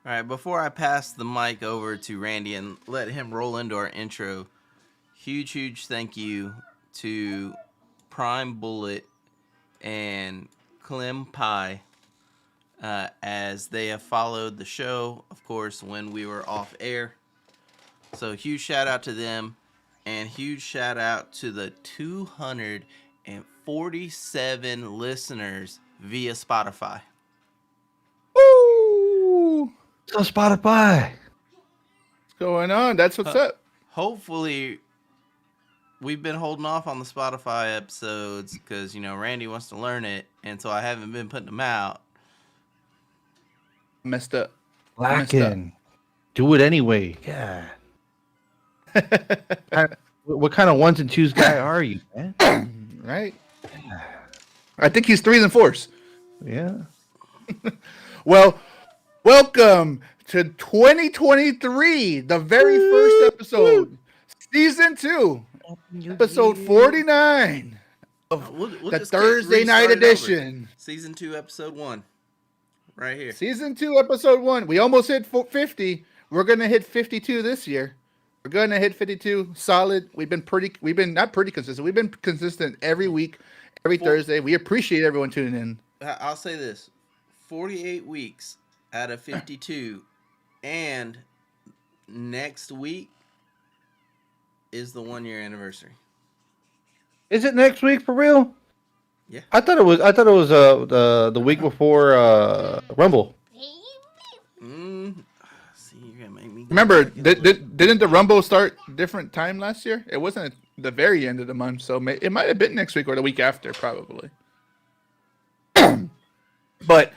All right, before I pass the mic over to Randy and let him roll into our intro, huge thank you to Prime Bullet and Clem Pie as they have followed the show, of course, when we were off air. So huge shout out to them, and huge shout out to the 247 listeners via Spotify. Woo! So Spotify. What's going on? That's what's up. Hopefully, we've been holding off on the Spotify episodes because, Randy wants to learn it, and so I haven't been putting them out. Messed up. Lacking. Do it anyway. Yeah. What kind of ones and twos guy are you, man? Right? I think he's 3s and 4s. Yeah. Well, welcome to 2023, the very first episode, season 2, episode 49 of We'll the just Thursday night edition. Season 2, episode 1. Right here. Season 2, episode 1. We almost hit 50. We're going to hit 52 this year. We're going to hit 52 solid. We've been not pretty consistent. We've been consistent every week, every Thursday. We appreciate everyone tuning in. I'll say this. 48 weeks out of 52, and next week is the 1-year anniversary. Is it next week for real? Yeah. I thought it was the week before Rumble. See, you're gonna make me. Remember, didn't the Rumble start different time last year? It wasn't the very end of the month, so it might have been next week or the week after, probably. But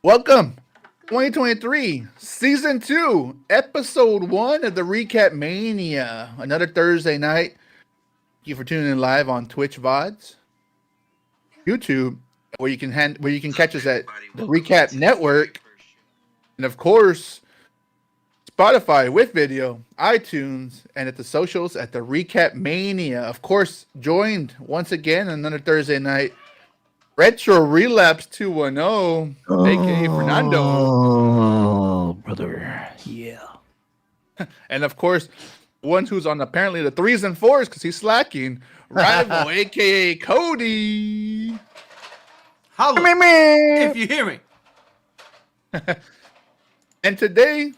welcome, 2023, season 2, episode 1 of the RecapMania. Another Thursday night. Thank you for tuning in live on Twitch VODs, YouTube, where you can catch us at the Recap Network, and of course, Spotify with video, iTunes, and at the socials at the RecapMania. Of course, joined once again another Thursday night, retrorelapse 210, aka Fernando. Oh, brother. Yeah. And of course, one who's on apparently the 3s and 4s because he's slacking, rhyvoll, aka Cody. Holla, if you hear me. And today,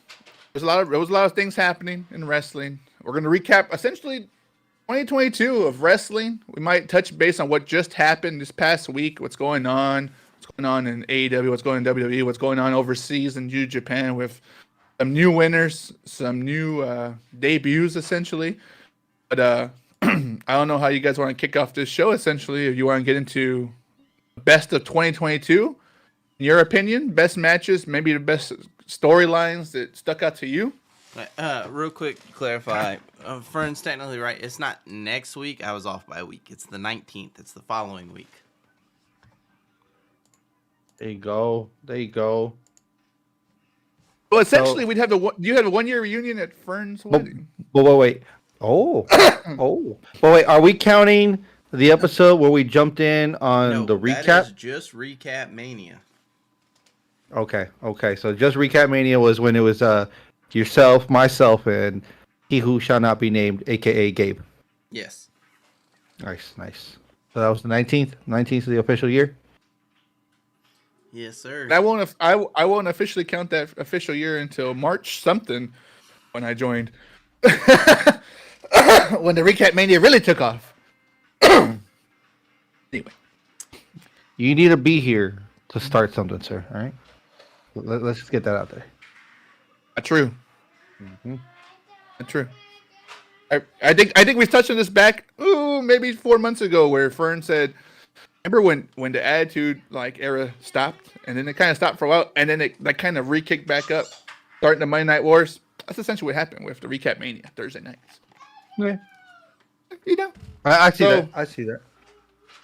there was a lot of things happening in wrestling. We're going to recap essentially 2022 of wrestling. We might touch base on what just happened this past week, what's going on in AEW, what's going on in WWE, what's going on overseas in New Japan with some new winners, some new debuts, essentially. But I don't know how you guys want to kick off this show, essentially, if you want to get into best of 2022, in your opinion, best matches, maybe the best storylines that stuck out to you. Real quick, to clarify. Fern's technically right. It's not next week. I was off by a week. It's the 19th. It's the following week. There you go. Well, essentially, you had a 1-year reunion at Fern's wedding. But wait. Oh. But wait, are we counting the episode where we jumped in on the recap? That is just Recap Mania. Okay. So just Recap Mania was when it was yourself, myself, and he who shall not be named, aka Gabe. Yes. Nice. So that was the 19th of the official year. Yes, sir. I won't officially count that official year until March something when I joined. When the Recap Mania really took off. Anyway. You need to be here to start something, sir. All right. Let's just get that out there. True. Mm-hmm. True. I think we touched on this back, maybe 4 months ago, where Fern said, remember when the Attitude era stopped, and then it kind of stopped for a while, and then it kind of re-kicked back up, starting the Monday Night Wars. That's essentially what happened with the Recap Mania Thursday nights. Okay. I see that. I see that.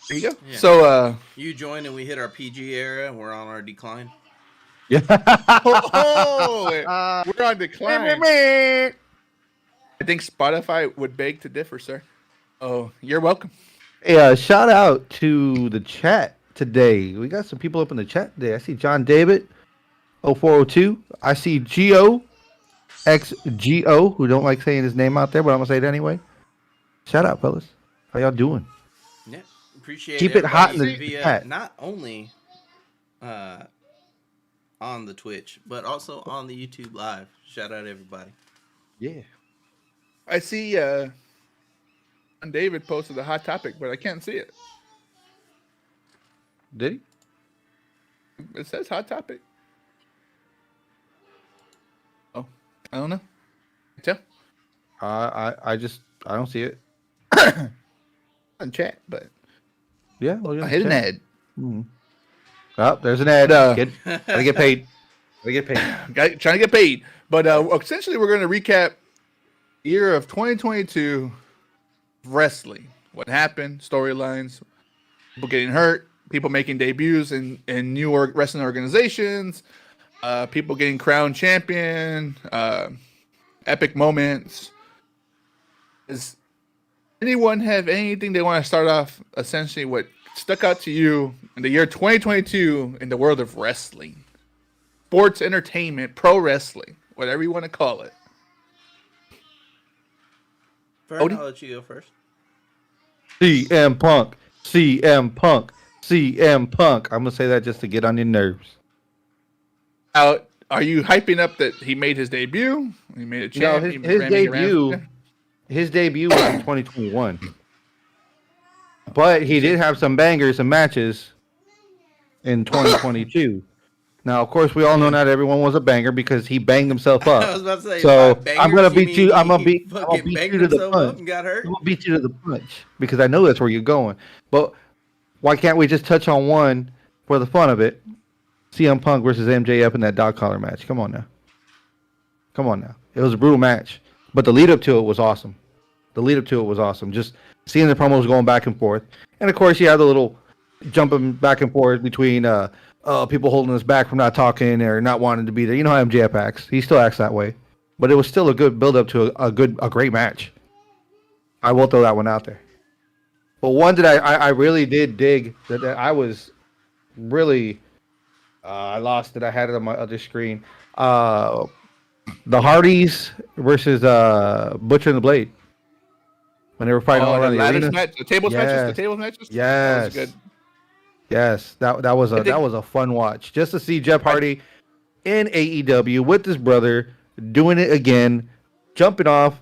There you go. Yeah. So you joined and we hit our PG era, and we're on our decline. Yeah. We're on decline. I think Spotify would beg to differ, sir. Oh, you're welcome. Yeah, shout out to the chat today. We got some people up in the chat today. I see John David, 0402. I see Geo XGO, who don't like saying his name out there, but I'm gonna say it anyway. Shout out, fellas. How y'all doing? Yeah, appreciate Keep it hot in everybody the via chat. not only on the Twitch but also on the YouTube live. Shout out everybody. Yeah. I see David posted a hot topic, but I can't see it. Did he? It says hot topic. Oh, I don't know. Tell I don't see it. on chat, but Yeah, well, I hit an ad. Oh, there's an ad. But, Gotta get paid. Gotta get paid. Trying to get paid. But essentially, we're going to recap year of 2022 wrestling. What happened, storylines, people getting hurt, people making debuts in new wrestling organizations, people getting crowned champion, epic moments. Does anyone have anything they want to start off, essentially, what stuck out to you in the year 2022 in the world of wrestling? Sports entertainment, pro wrestling, whatever you want to call it. Fern, I'll let you go first. CM Punk. CM Punk. CM Punk. I'm gonna say that just to get on your nerves. Are you hyping up that he made his debut? He made a champ. No, his debut was in 2021. But he did have some bangers and matches in 2022. Now, of course, we all know not everyone was a banger because he banged himself up. I was about to say, so by I'm gonna beat you. I'm gonna he beat fucking you banged to the himself up punch. and got hurt? I'm gonna beat you to the punch because I know that's where you're going. But why can't we just touch on one for the fun of it? CM Punk versus MJF in that dog collar match. Come on now. Come on now. It was a brutal match, but the lead up to it was awesome. Just seeing the promos going back and forth, and of course, you had the little jumping back and forth between people holding us back from not talking or not wanting to be there. You know how MJF acts. He still acts that way, but it was still a good build up to a great match. I will throw that one out there. But one that I really did dig that I was really I lost it. I had it on my other screen. The Hardys versus Butcher and the Blade. When they were fighting all around the arena. Match, the tables matches. Yes. That was good. Yes, that was a fun watch. Just to see Jeff Hardy in AEW with his brother doing it again, jumping off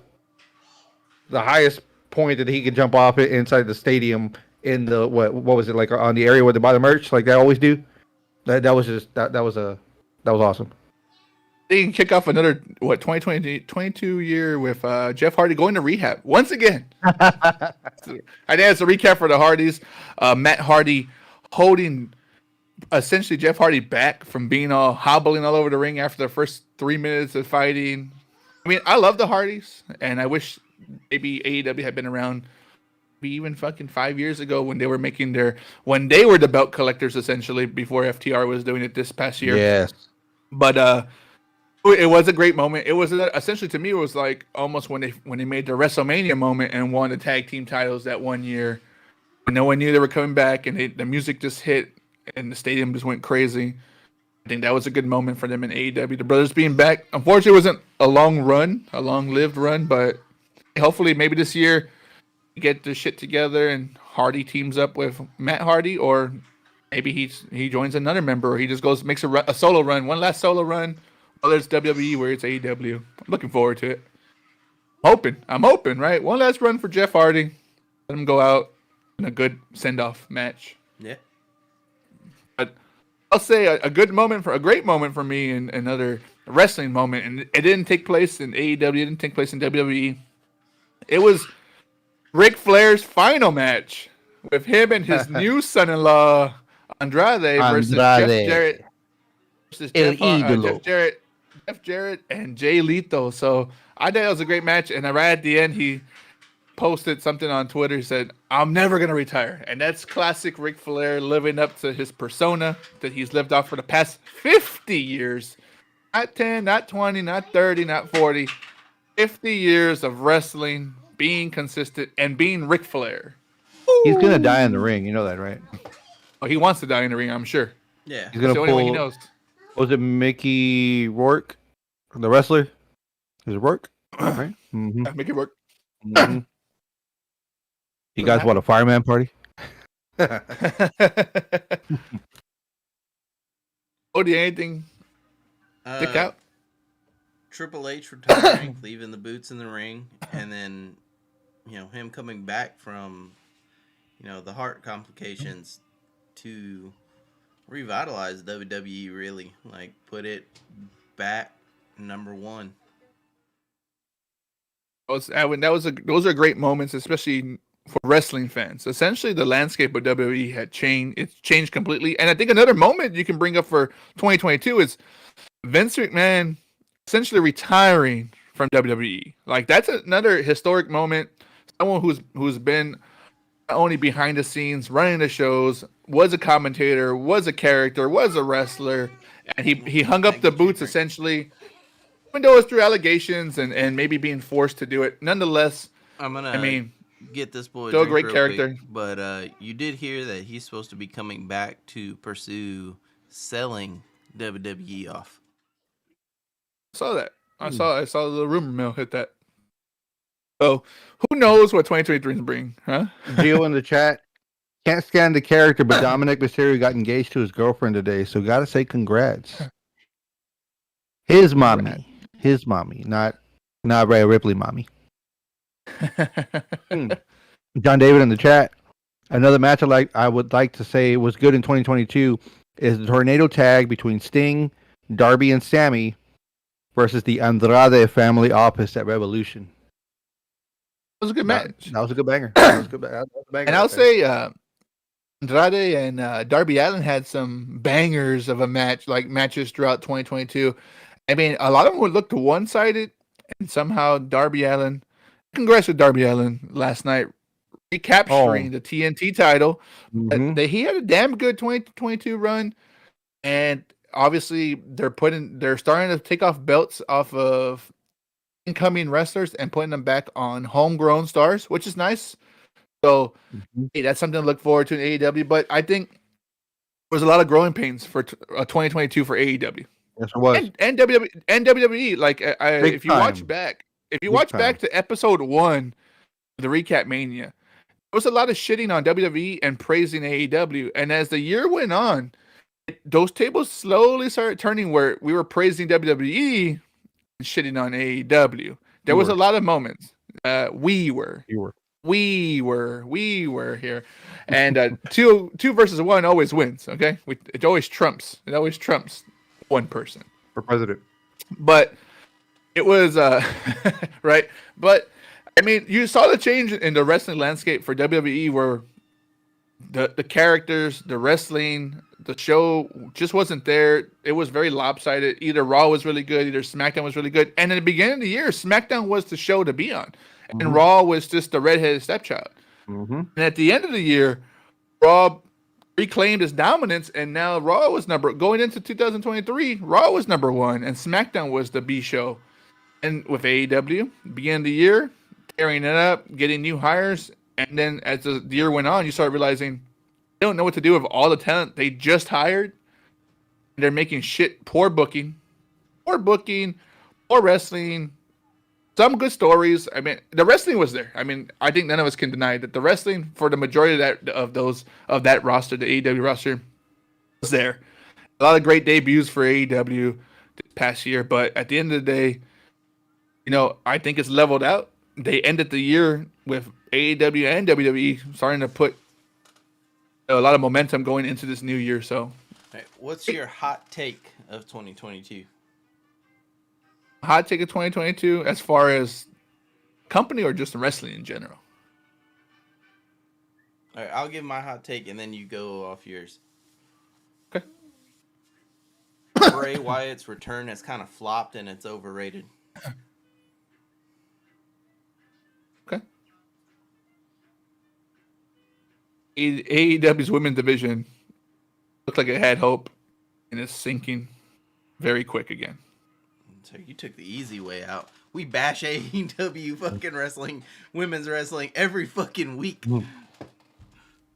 the highest point that he could jump off it inside the stadium in the what was it, like on the area where they buy the merch like they always do. That was awesome. They can kick off another 2022 year with Jeff Hardy going to rehab once again. I think it's a recap for the Hardys. Matt Hardy holding essentially Jeff Hardy back from being all hobbling all over the ring after the first 3 minutes of fighting. I mean, I love the Hardys, and I wish maybe AEW had been around even fucking 5 years ago when they were when they were the belt collectors, essentially, before FTR was doing it this past year. Yes. But it was a great moment. It was essentially, to me, it was like almost when they made the WrestleMania moment and won the tag team titles that one year. No one knew they were coming back, and the music just hit, and the stadium just went crazy. I think that was a good moment for them in AEW. The brothers being back. Unfortunately, it wasn't a long-lived run, but hopefully maybe this year get the shit together and Hardy teams up with Matt Hardy, or maybe he joins another member, or he just makes a solo run, one last solo run, whether it's WWE or it's AEW. I'm looking forward to it. I'm hoping, right? One last run for Jeff Hardy. Let him go out in a good send-off match. Yeah. But I'll say a great moment for me, and another wrestling moment, and it didn't take place in AEW, it didn't take place in WWE. It was Ric Flair's final match with him and his new son-in-law Andrade versus Jeff Jarrett Jeff Jarrett and Jay Lethal. So I thought it was a great match, and right at the end he posted something on Twitter. He said, "I'm never gonna retire," and that's classic Ric Flair, living up to his persona that he's lived off for the past 50 years. Not 10, not 20, not 30, not 40. 50 years of wrestling, being consistent, and being Ric Flair. He's gonna die in the ring. You know that, right? Oh, he wants to die in the ring, I'm sure. Yeah. He's That's gonna the only way he pull. knows. Was it Mickey Rourke, the wrestler? Is it Rourke? Right. Mm-hmm. Make it work. Mm-hmm. You guys want a fireman party? Odie, anything stick out? Triple H retiring, leaving the boots in the ring, and then him coming back from the heart complications to revitalize WWE. Really, like put it back number one. Those are great moments, especially for wrestling fans. Essentially, the landscape of WWE had changed. It's changed completely. And I think another moment you can bring up for 2022 is Vince McMahon essentially retiring from WWE. Like that's another historic moment. Someone who's been not only behind the scenes, running the shows, was a commentator, was a character, was a wrestler, and he hung up the boots essentially. Even though it's through allegations and maybe being forced to do it, nonetheless, I mean, get this boy still a great character. Quick, but you did hear that he's supposed to be coming back to pursue selling WWE off. I saw that. I saw the rumor mill hit that. So who knows what 2023 is bring, huh? Gio in the chat. Can't stand the character, but Dominic Mysterio got engaged to his girlfriend today, so gotta say congrats. His mommy. His mommy, not Rhea Ripley mommy. John David in the chat. Another match I would like to say was good in 2022 is the tornado tag between Sting, Darby, and Sammy versus the Andrade family opposite at Revolution. That was a good match. That was a good banger. That was a good banger. And I'll say Andrade and Darby Allin had some bangers of matches throughout 2022. I mean, a lot of them would look to one-sided, and somehow Darby Allin, congrats to Darby Allin last night, recapturing the TNT title. Mm-hmm. He had a damn good 2022 run, and obviously they're starting to take off belts off of incoming wrestlers and putting them back on homegrown stars, which is nice. So hey, that's something to look forward to in AEW. But I think there was a lot of growing pains for 2022 for AEW. Yes, it was. And WWE. Like if you watch back to episode 1 of the RecapMania, there was a lot of shitting on WWE and praising AEW. And as the year went on, those tables slowly started turning where we were praising WWE and shitting on AEW. There was a lot of moments. We were here, and 2 versus 1 always wins. Okay, it always trumps. It always trumps one person for president. But it was right. But I mean, you saw the change in the wrestling landscape for WWE, where the characters, the wrestling, the show just wasn't there. It was very lopsided. Either Raw was really good, either SmackDown was really good. And in the beginning of the year, SmackDown was the show to be on, and Raw was just the redheaded stepchild. And at the end of the year, Raw reclaimed his dominance, and now Raw was going into 2023. Raw was number 1, and SmackDown was the B show. And with AEW, beginning of the year, tearing it up, getting new hires, and then as the year went on, you start realizing they don't know what to do with all the talent they just hired. They're making poor booking, poor wrestling. Some good stories. I mean, the wrestling was there. I mean, I think none of us can deny that the wrestling for the majority of that roster, the AEW roster, was there. A lot of great debuts for AEW this past year, but at the end of the day, I think it's leveled out. They ended the year with AEW and WWE starting to put a lot of momentum going into this new year. So, what's your hot take of 2022? Hot take of 2022 as far as company or just wrestling in general? All right, I'll give my hot take and then you go off yours. Okay. Bray Wyatt's return has kind of flopped and it's overrated. Okay. AEW's women's division looked like it had hope and it's sinking very quick again. So you took the easy way out. We bash AEW fucking wrestling, women's wrestling every fucking week.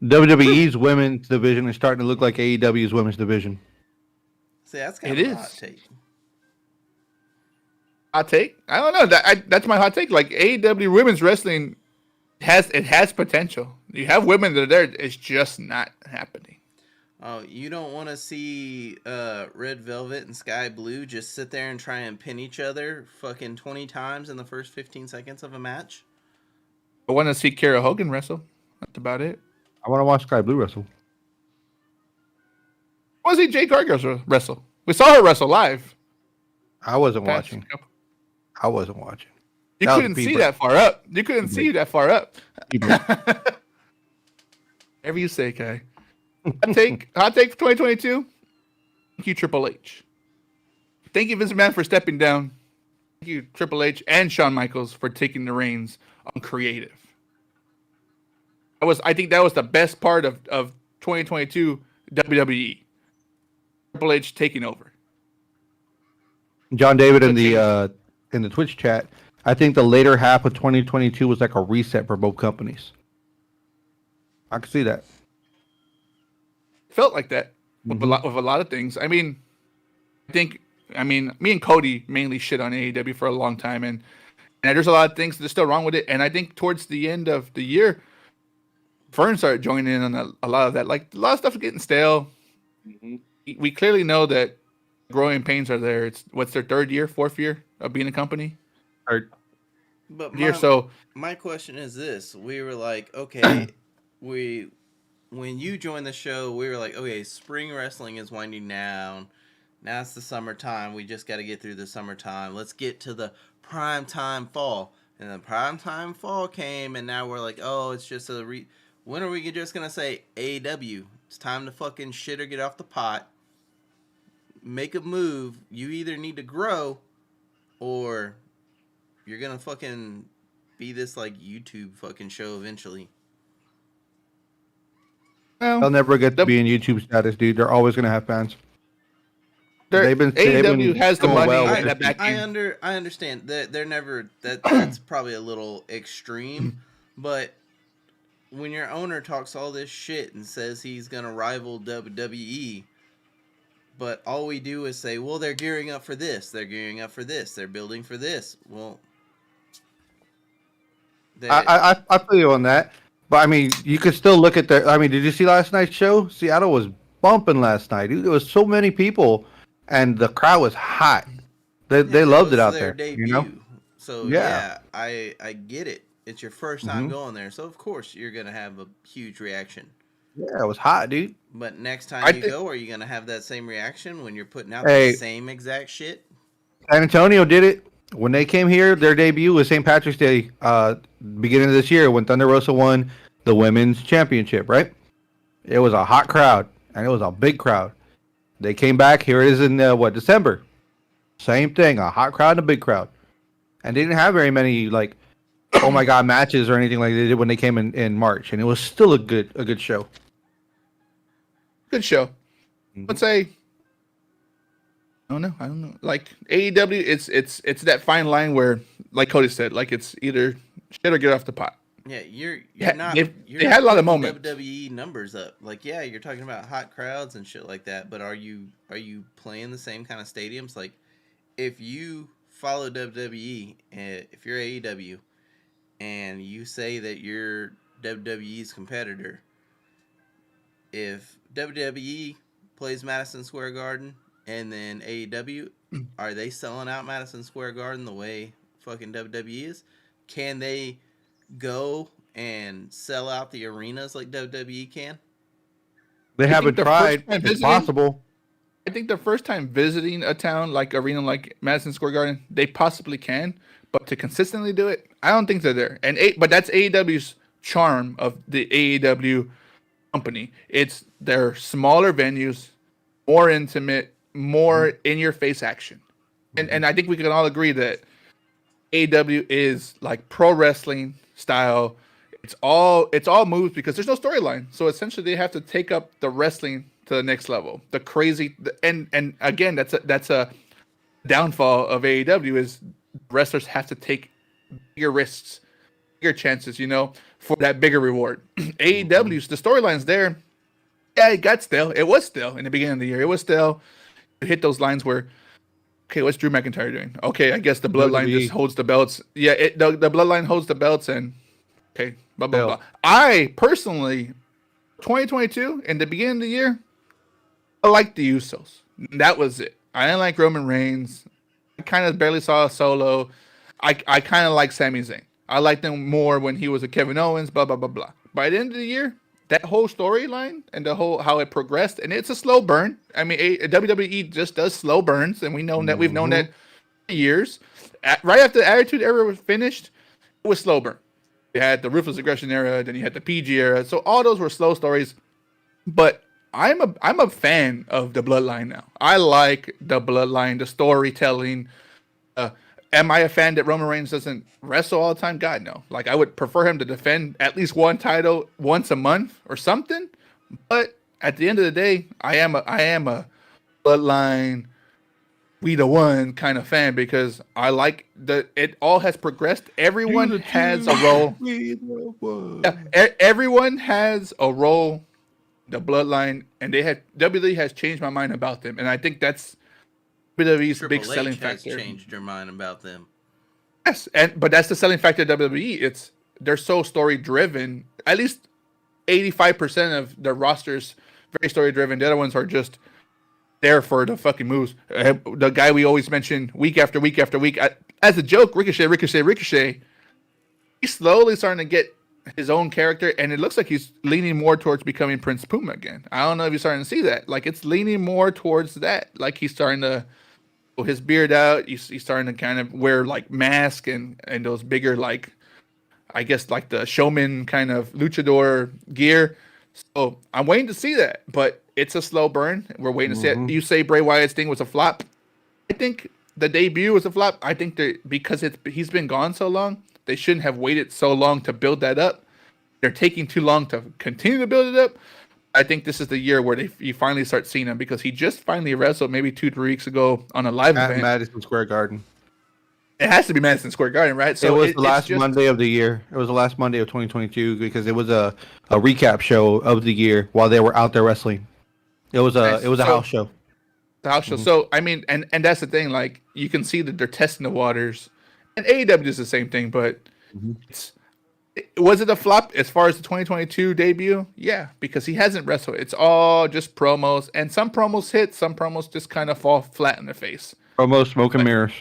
WWE's women's division is starting to look like AEW's women's division. See, that's kind It of a is. hot take. Hot take? I don't know. That's my hot take. Like AEW women's wrestling has potential. You have women that are there. It's just not happening. Oh, you don't want to see Red Velvet and Sky Blue just sit there and try and pin each other fucking 20 times in the first 15 seconds of a match? I want to see Kara Hogan wrestle. That's about it. I want to watch Sky Blue wrestle. I want to see Jade Cargill wrestle. We saw her wrestle live. I wasn't watching. I wasn't watching. You couldn't see that far up. You couldn't see that far up. Whatever you say, Kai. Hot take for 2022. Thank you, Triple H. Thank you, Vince McMahon, for stepping down. Thank you, Triple H and Shawn Michaels, for taking the reins on creative. I think that was the best part of 2022 WWE. Triple H taking over. John David in the Twitch chat. I think the later half of 2022 was like a reset for both companies. I can see that. Felt like that with a lot of things. I mean, me and Cody mainly shit on AEW for a long time, and there's a lot of things that's still wrong with it. And I think towards the end of the year, Fern started joining in on a lot of that. Like, a lot of stuff is getting stale. We clearly know that growing pains are there. It's what's their fourth year of being a company. But my question is this: we were like, okay, when you joined the show, we were like, okay, spring wrestling is winding down. Now it's the summertime. We just got to get through the summertime. Let's get to the prime time fall. And the prime time fall came, and now we're like, oh, it's just when are we just gonna say AEW? It's time to fucking shit or get off the pot. Make a move. You either need to grow, or you're gonna fucking be this like YouTube fucking show eventually. Well, They'll never get to be in YouTube status, dude. They're always gonna have fans. AEW has the money. I understand that they're never. That's probably a little extreme, but when your owner talks all this shit and says he's gonna rival WWE, but all we do is say, well, they're gearing up for this. They're gearing up for this. They're building for this. Well, I feel you on that. But I mean, you could still look at the. I mean, did you see last night's show? Seattle was bumping last night. Dude, there was so many people, and the crowd was hot. They loved it out there. Debut. You know. So yeah, I get it. It's your first time going there, so of course you're gonna have a huge reaction. Yeah, it was hot, dude. But next time you go, are you gonna have that same reaction when you're putting out the same exact shit? San Antonio did it. When they came here, their debut was St. Patrick's Day, beginning of this year, when Thunder Rosa won the women's championship, right? It was a hot crowd, and it was a big crowd. They came back. Here it is in, December. Same thing, a hot crowd and a big crowd. And they didn't have very many, like, oh my God, matches or anything like they did when they came in March. And it was still a good show. Good show. Let's say, I don't know. Like AEW, it's that fine line where, like Cody said, like it's either shit or get off the pot. Yeah, you're not. They had a lot of moments. WWE numbers up. Like, yeah, you're talking about hot crowds and shit like that. But are you playing the same kind of stadiums? Like, if you follow WWE and if you're AEW and you say that you're WWE's competitor, if WWE plays Madison Square Garden and then AEW, are they selling out Madison Square Garden the way fucking WWE is? Can they go and sell out the arenas like WWE can? They haven't tried. It's possible. I think the first time visiting a town like arena like Madison Square Garden, they possibly can, but to consistently do it, I don't think they're there. But that's AEW's charm of the AEW company. It's their smaller venues, more intimate, more in-your-face action. And I think we can all agree that AEW is like pro wrestling style. It's all moves because there's no storyline. So essentially they have to take up the wrestling to the next level. The crazy and again that's a downfall of AEW is wrestlers have to take bigger risks, bigger chances, for that bigger reward. AEW's the storyline's there. Yeah, it got stale. It was stale in the beginning of the year. It was stale. hit those lines where, okay, what's Drew McIntyre doing? Okay, I guess the bloodline just WWE. holds the belts. Yeah, the bloodline holds the belts, and okay, blah blah blah. Fail. I personally, 2022 in the beginning of the year, I liked the Usos. That was it. I didn't like Roman Reigns. I kind of barely saw Solo. I kind of like Sami Zayn. I liked him more when he was with Kevin Owens. Blah blah blah blah. By the end of the year, that whole storyline and the whole how it progressed, and it's a slow burn. I mean, WWE just does slow burns, and we've known that for years. Right after the Attitude Era was finished, it was slow burn. You had the Ruthless Aggression era, then you had the PG era. So all those were slow stories. But I'm a fan of the Bloodline now. I like the Bloodline, the storytelling. Uh, am I a fan that Roman Reigns doesn't wrestle all the time? God, no. Like I would prefer him to defend at least one title once a month or something. But at the end of the day, I am a Bloodline, we the one kind of fan because I like it all has progressed. Everyone has a role. Yeah, everyone has a role. The Bloodline, and WWE has changed my mind about them, and I think that's WWE's big Triple selling H has factor. changed your mind about them. Yes, but that's the selling factor of WWE. It's they're so story driven. At least 85% of the rosters very story driven. The other ones are just there for the fucking moves. The guy we always mention week after week after week as a joke, Ricochet. He's slowly starting to get his own character, and it looks like he's leaning more towards becoming Prince Puma again. I don't know if you're starting to see that. Like it's leaning more towards that. Like he's starting to pull his beard out. He's starting to kind of wear like mask and those bigger like I guess like the showman kind of luchador gear. So I'm waiting to see that, but it's a slow burn. We're waiting to see it. You say Bray Wyatt's thing was a flop. I think the debut was a flop. I think that because he's been gone so long, they shouldn't have waited so long to build that up. They're taking too long to continue to build it up. I think this is the year where you finally start seeing him because he just finally wrestled maybe 2-3 weeks ago on a live At event. Madison Square Garden. It has to be Madison Square Garden, right? So it was the last Monday of the year. It was the last Monday of 2022 because it was a recap show of the year while they were out there wrestling. It was a house show. The house show. So I mean, and that's the thing. Like you can see that they're testing the waters, and AEW is the same thing. But was it a flop as far as the 2022 debut? Yeah, because he hasn't wrestled. It's all just promos, and some promos hit, some promos just kind of fall flat in the face. Promos, smoke and mirrors.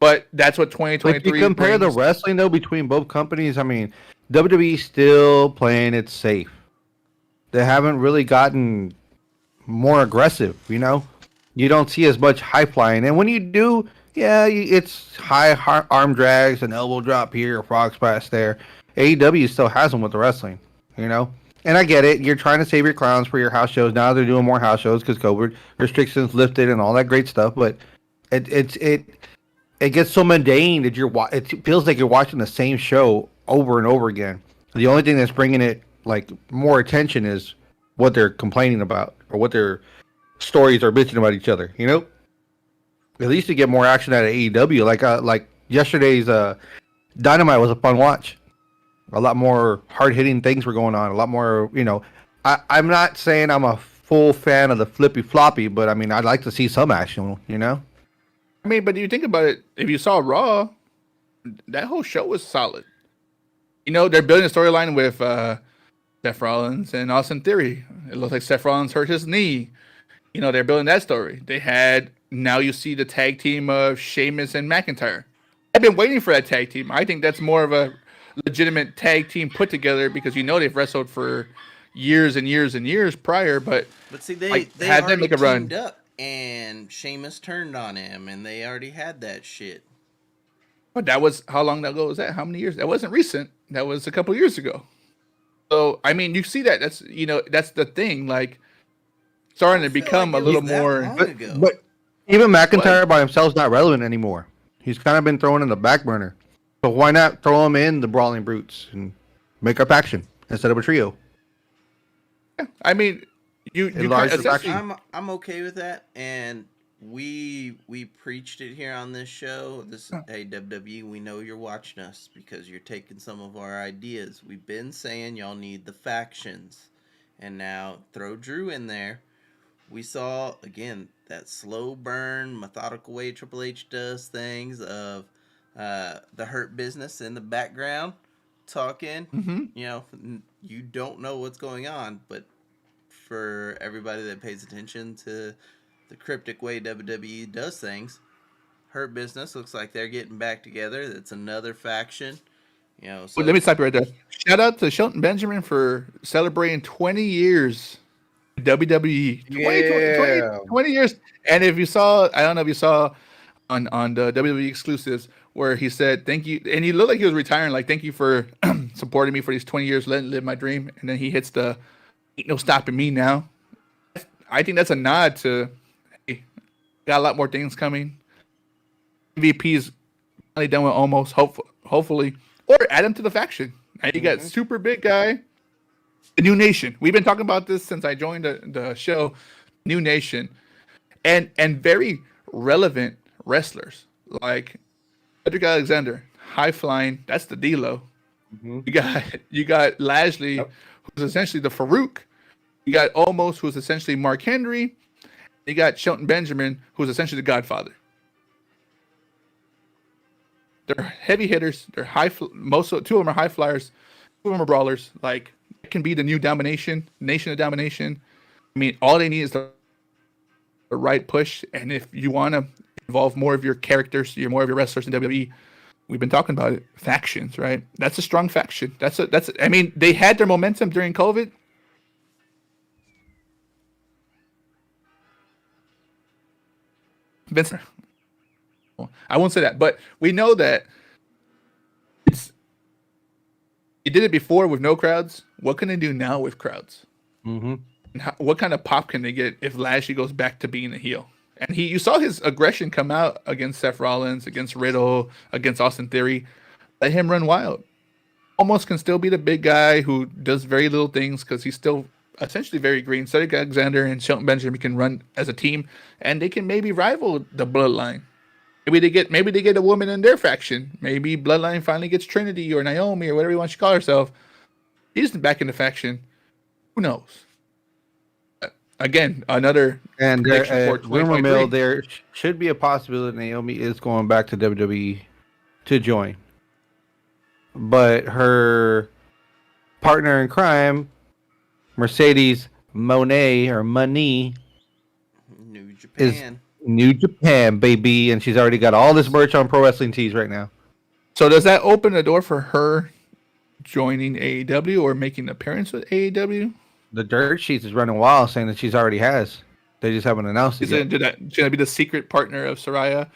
But that's what 2023. If you compare the wrestling though between both companies, I mean, WWE's still playing it safe. They haven't really gotten more aggressive. You know, you don't see as much high flying, and when you do, yeah, it's high arm drags, an elbow drop here, a frog splash there. AEW still has them with the wrestling, you know. And I get it. You're trying to save your clowns for your house shows. Now they're doing more house shows because COVID restrictions lifted and all that great stuff. But it gets so mundane that it feels like you're watching the same show over and over again. The only thing that's bringing it like more attention is what they're complaining about or what their stories are bitching about each other. You know. At least you get more action out of AEW. Like yesterday's Dynamite was a fun watch. A lot more hard hitting things were going on. A lot more, you know. I'm not saying I'm a full fan of the flippy floppy, but I mean I'd like to see some action. You know. I mean, but you think about it. If you saw Raw, that whole show was solid. You know, they're building a storyline with Seth Rollins and Austin Theory. It looks like Seth Rollins hurt his knee. You know, they're building that story. They had. Now you see the tag team of Sheamus and McIntyre. I've been waiting for that tag team. I think that's more of a legitimate tag team put together because you know they've wrestled for years and years and years prior. But see, they had already them make a run. teamed up, and Sheamus turned on him, and they already had that shit. But that was how long ago was that? How many years? That wasn't recent. That was a couple years ago. So I mean, you see that. That's that's the thing. Like starting to become a little more. But even McIntyre by himself is not relevant anymore. He's kind of been thrown in the back burner. So why not throw him in the Brawling Brutes and make up action instead of a trio? Yeah, I mean, I'm okay with that, and we preached it here on this show. Hey WWE, we know you're watching us because you're taking some of our ideas. We've been saying y'all need the factions, and now throw Drew in there. we saw again that slow burn, methodical way Triple H does things of the Hurt Business in the background talking. Mm-hmm. You don't know what's going on, but for everybody that pays attention to the cryptic way WWE does things, Hurt Business looks like they're getting back together. That's another faction. Well, So let me stop you right there. Shout out to Shelton Benjamin for celebrating 20 years WWE. 20 years. And if you saw, I don't know if you saw on the WWE exclusives where he said thank you, and he looked like he was retiring, like thank you for supporting me for these 20 years, letting live my dream. And then he hits the ain't no stopping me now. I think that's a nod to hey, got a lot more things coming. MVP's finally done with almost, hopefully, or add him to the faction. Now you got super big guy, the New Nation. We've been talking about this since I joined the show, New Nation, and very relevant wrestlers like Cedric Alexander, high flying. That's the D-Lo. You got Lashley, who's essentially the Farouk. You got Almost, who's essentially Mark Henry. You got Shelton Benjamin, who's essentially the Godfather. They're heavy hitters. They're two of them are high flyers. Two of them are brawlers. Like, it can be the new nation of domination. I mean, all they need is the right push. And if you want to involve more of your characters, more of your wrestlers in WWE, we've been talking about it. Factions, right? That's a strong faction. I mean, they had their momentum during COVID. Vince, I won't say that, but we know that he did it before with no crowds. What can they do now with crowds? And what kind of pop can they get if Lashley goes back to being a heel? And you saw his aggression come out against Seth Rollins, against Riddle, against Austin Theory. Let him run wild. Almost can still be the big guy who does very little things because he's still essentially very green. Cedric Alexander and Shelton Benjamin can run as a team, and they can maybe rival the Bloodline. Maybe they get a woman in their faction. Maybe Bloodline finally gets Trinity or Naomi or whatever you want to call herself. She's back in the faction. Who knows? Again, another and rumor 2023. mill there should be a possibility Naomi is going back to WWE to join, but her partner in crime, Mercedes Monet or Money, New Japan. is New Japan, baby, and she's already got all this merch on Pro Wrestling Tees right now. So does that open the door for her joining AEW or making an appearance with AEW? The dirt sheets is running wild, saying that she's already has. They just haven't announced it yet. Should I be the secret partner of Saraya?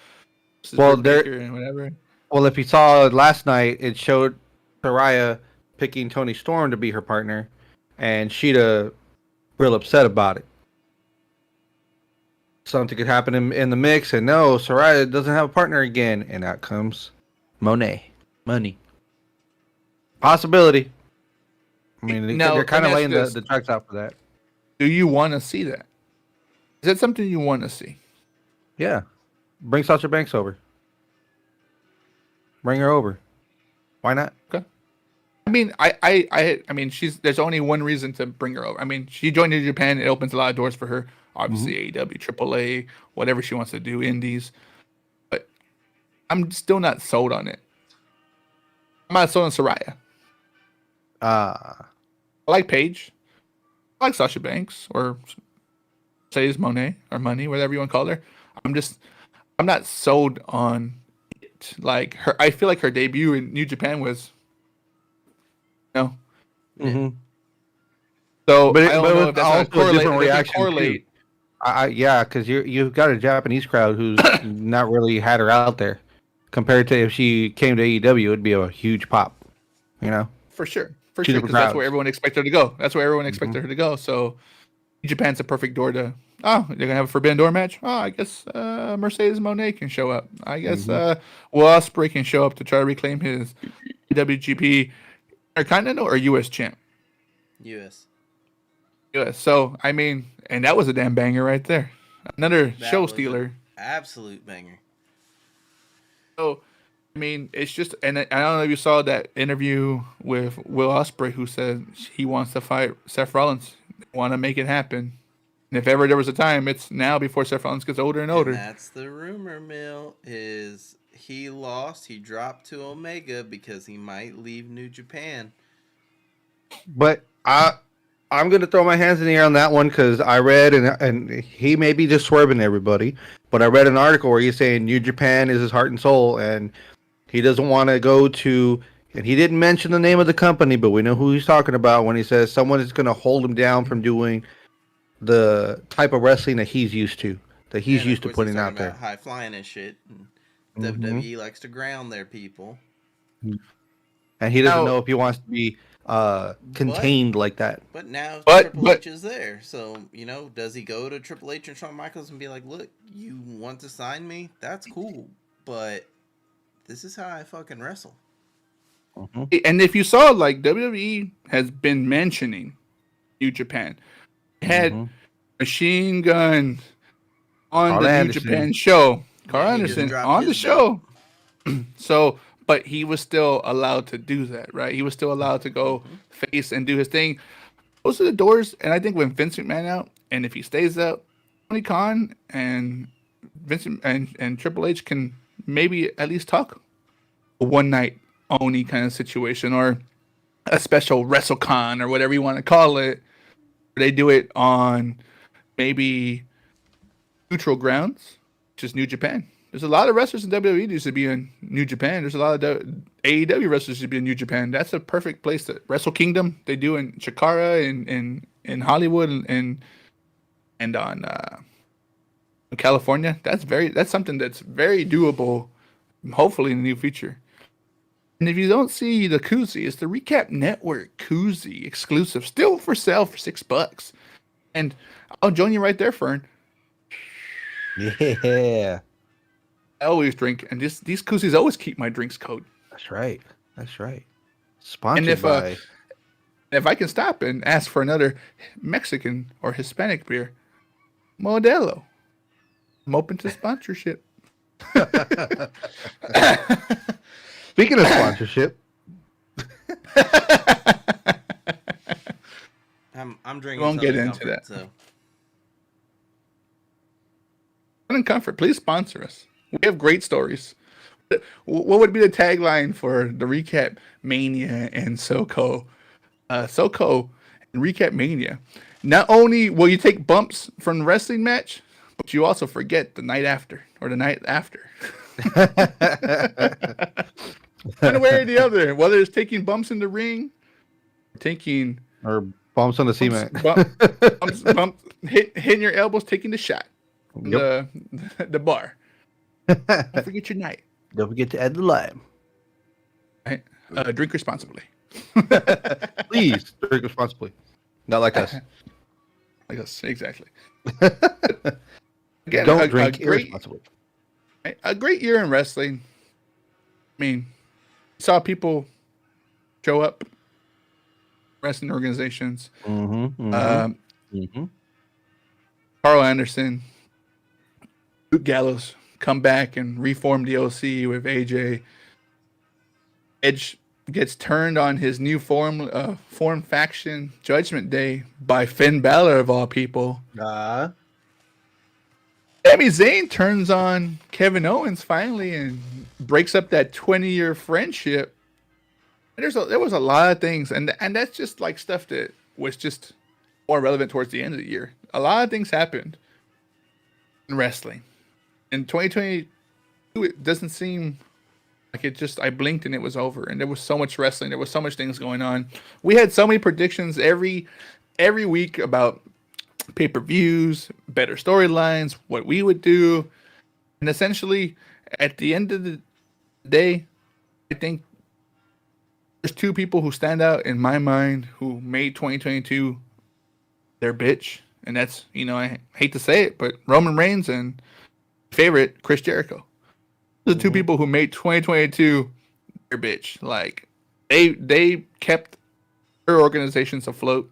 Well, and whatever. Well, if you saw last night, it showed Saraya picking Toni Storm to be her partner, and Sheeta real upset about it. Something could happen in the mix, and no, Saraya doesn't have a partner again, and out comes Money. Possibility. I mean, they're kind of laying the tracks out for that. Do you want to see that? Is that something you want to see? Yeah. Bring Sasha Banks over. Bring her over. Why not? Okay. I mean, I mean, there's only one reason to bring her over. I mean, she joined New Japan. It opens a lot of doors for her. Obviously, AEW, AAA, whatever she wants to do, Indies. But I'm still not sold on it. I'm not sold on Saraya. I like Paige. I like Sasha Banks or Mercedes Monet or Money, whatever you want to call her. I'm not sold on it. Like her, I feel like her debut in New Japan was, So, but I don't know if that's also a different reaction. Correlate. Yeah, because you've got a Japanese crowd who's not really had her out there, compared to if she came to AEW, it would be a huge pop. For sure, because that's where everyone expected her to go. That's where everyone expected her to go. So, Japan's a perfect door to. Oh, they're gonna have a Forbidden Door match. Oh, I guess Mercedes Moné can show up. I guess Will Ospreay can show up to try to reclaim his WGP Intercontinental or US champ. US. So I mean, and that was a damn banger right there. Another show stealer. Absolute banger. So, I mean, it's just, and I don't know if you saw that interview with Will Ospreay, who said he wants to fight Seth Rollins. They want to make it happen. And if ever there was a time, it's now before Seth Rollins gets older and older. And that's the rumor mill is he lost. He dropped to Omega because he might leave New Japan. But I'm going to throw my hands in the air on that one because I read, and he may be just swerving everybody, but I read an article where he's saying New Japan is his heart and soul, and he doesn't want to go to, and he didn't mention the name of the company, but we know who he's talking about when he says someone is going to hold him down from doing the type of wrestling that he's used to, putting out there. High flying and shit. And Mm-hmm. WWE likes to ground their people. And he doesn't know if he wants to be contained like that. But now Triple H is there. So, does he go to Triple H and Shawn Michaels and be like, look, you want to sign me? That's cool. But this is how I fucking wrestle. Mm-hmm. And if you saw, like, WWE has been mentioning New Japan. Had Machine Gun on the New Japan show. Carl Anderson on the show. So, but he was still allowed to do that, right? He was still allowed to go face and do his thing. Those are the doors. And I think when Vince McMahon out, and if he stays out, Tony Khan and Vincent and Triple H can maybe at least talk a one night only kind of situation, or a special WrestleCon or whatever you want to call it. They do it on maybe neutral grounds, which is New Japan. There's a lot of wrestlers in WWE used to be in New Japan. There's a lot of AEW wrestlers used to be in New Japan. That's a perfect place to Wrestle Kingdom. They do in Chikara in Hollywood and on California. That's something that's very doable. Hopefully in the near future. And if you don't see the koozie, it's the Recap Network koozie exclusive, still for sale for $6. And I'll join you right there, Fern. Yeah. I always drink, and these koozies always keep my drinks cold. That's right. Sponsored by. If I can stop and ask for another Mexican or Hispanic beer, Modelo. I'm open to sponsorship. Speaking of sponsorship, I'm drinking. We won't get into that. So. Southern Comfort, please sponsor us. We have great stories. What would be the tagline for the Recap Mania and SoCo? SoCo and Recap Mania. Not only will you take bumps from the wrestling match, but you also forget the night after or the night after. One way or the other, whether it's taking bumps in the ring, or bumps on the cement, bumps, hitting your elbows, taking the shot, the bar. Don't forget your night. Don't forget to add the lime. Right? Drink responsibly. Please drink responsibly. Not like us. Like us, exactly. Again, don't drink irresponsibly. A great year in wrestling. I mean, saw people show up, wrestling organizations. Carl Anderson, Luke Gallows come back and reform the OC with AJ. Edge gets turned on his new form faction, Judgment Day, by Finn Balor of all people. Sami Zayn turns on Kevin Owens finally and breaks up that 20-year friendship. And there was a lot of things, and that's just like stuff that was just more relevant towards the end of the year. A lot of things happened in wrestling. In 2022, it doesn't seem like it just, I blinked and it was over. And there was so much wrestling. There was so much things going on. We had so many predictions every week about pay-per-views, better storylines, what we would do. And essentially, at the end of the day, I think there's two people who stand out in my mind who made 2022 their bitch. And that's, I hate to say it, but Roman Reigns and favorite, Chris Jericho. The two people who made 2022 their bitch. Like, they kept their organizations afloat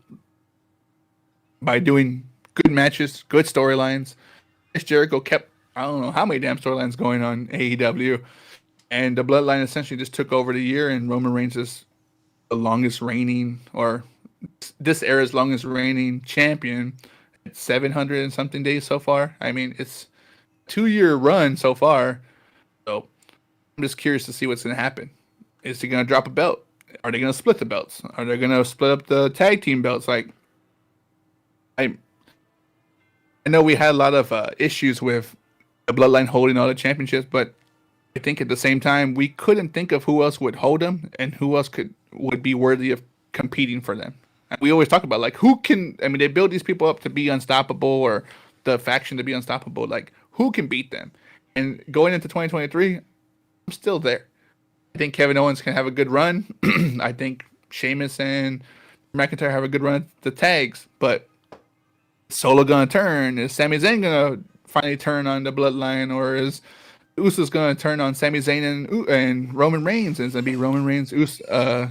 by doing good matches, good storylines. Chris Jericho kept, I don't know how many damn storylines going on AEW. And the Bloodline essentially just took over the year, and Roman Reigns is the longest reigning, or this era's longest reigning champion. 700 and something days so far. I mean, it's 2-year run so far. So I'm just curious to see what's going to happen. Is he going to drop a belt? Are they going to split the belts? Are they going to split up the tag team belts? Like, I know we had a lot of issues with the Bloodline holding all the championships, but I think at the same time we couldn't think of who else would hold them and who else would be worthy of competing for them. And we always talk about like who can. I mean, they build these people up to be unstoppable, or the faction to be unstoppable. Like who can beat them? And going into 2023, I'm still there. I think Kevin Owens can have a good run. I think Sheamus and McIntyre have a good run at the tags, but Solo gonna turn? Is Sami Zayn gonna finally turn on the Bloodline, or is Usos gonna turn on Sami Zayn and Roman Reigns? And it's gonna be Roman Reigns,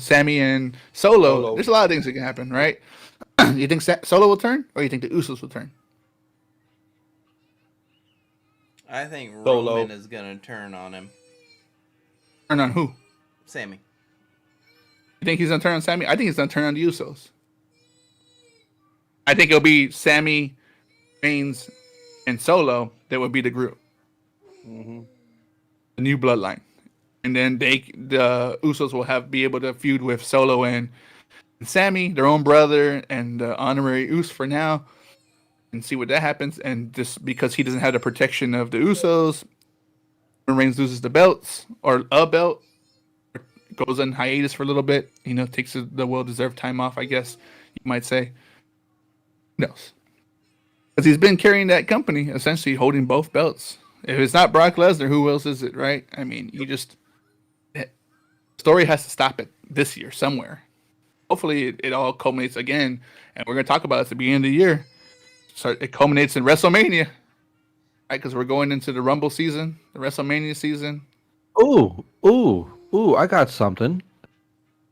Sami, and Solo. There's a lot of things that can happen, right? You think Solo will turn, or you think the Usos will turn? I think Solo. Roman is gonna turn on him. Turn on who? Sammy. You think he's gonna turn on Sami? I think he's gonna turn on the Usos. I think it'll be Sami, Reigns, and Solo that would be the group. Mm-hmm. The new Bloodline. And then the Usos will be able to feud with Solo and Sami, their own brother, and honorary Us for now, and see what that happens. And just because he doesn't have the protection of the Usos, Reigns loses the belts, or a belt, goes on hiatus for a little bit, takes the well-deserved time off, I guess you might say. Who knows? Because he's been carrying that company, essentially holding both belts. If it's not Brock Lesnar, who else is it, right? I mean, story has to stop it this year somewhere. Hopefully it all culminates again, and we're going to talk about it at the beginning of the year. So it culminates in WrestleMania, right? Because we're going into the Rumble season, the WrestleMania season. Ooh, I got something.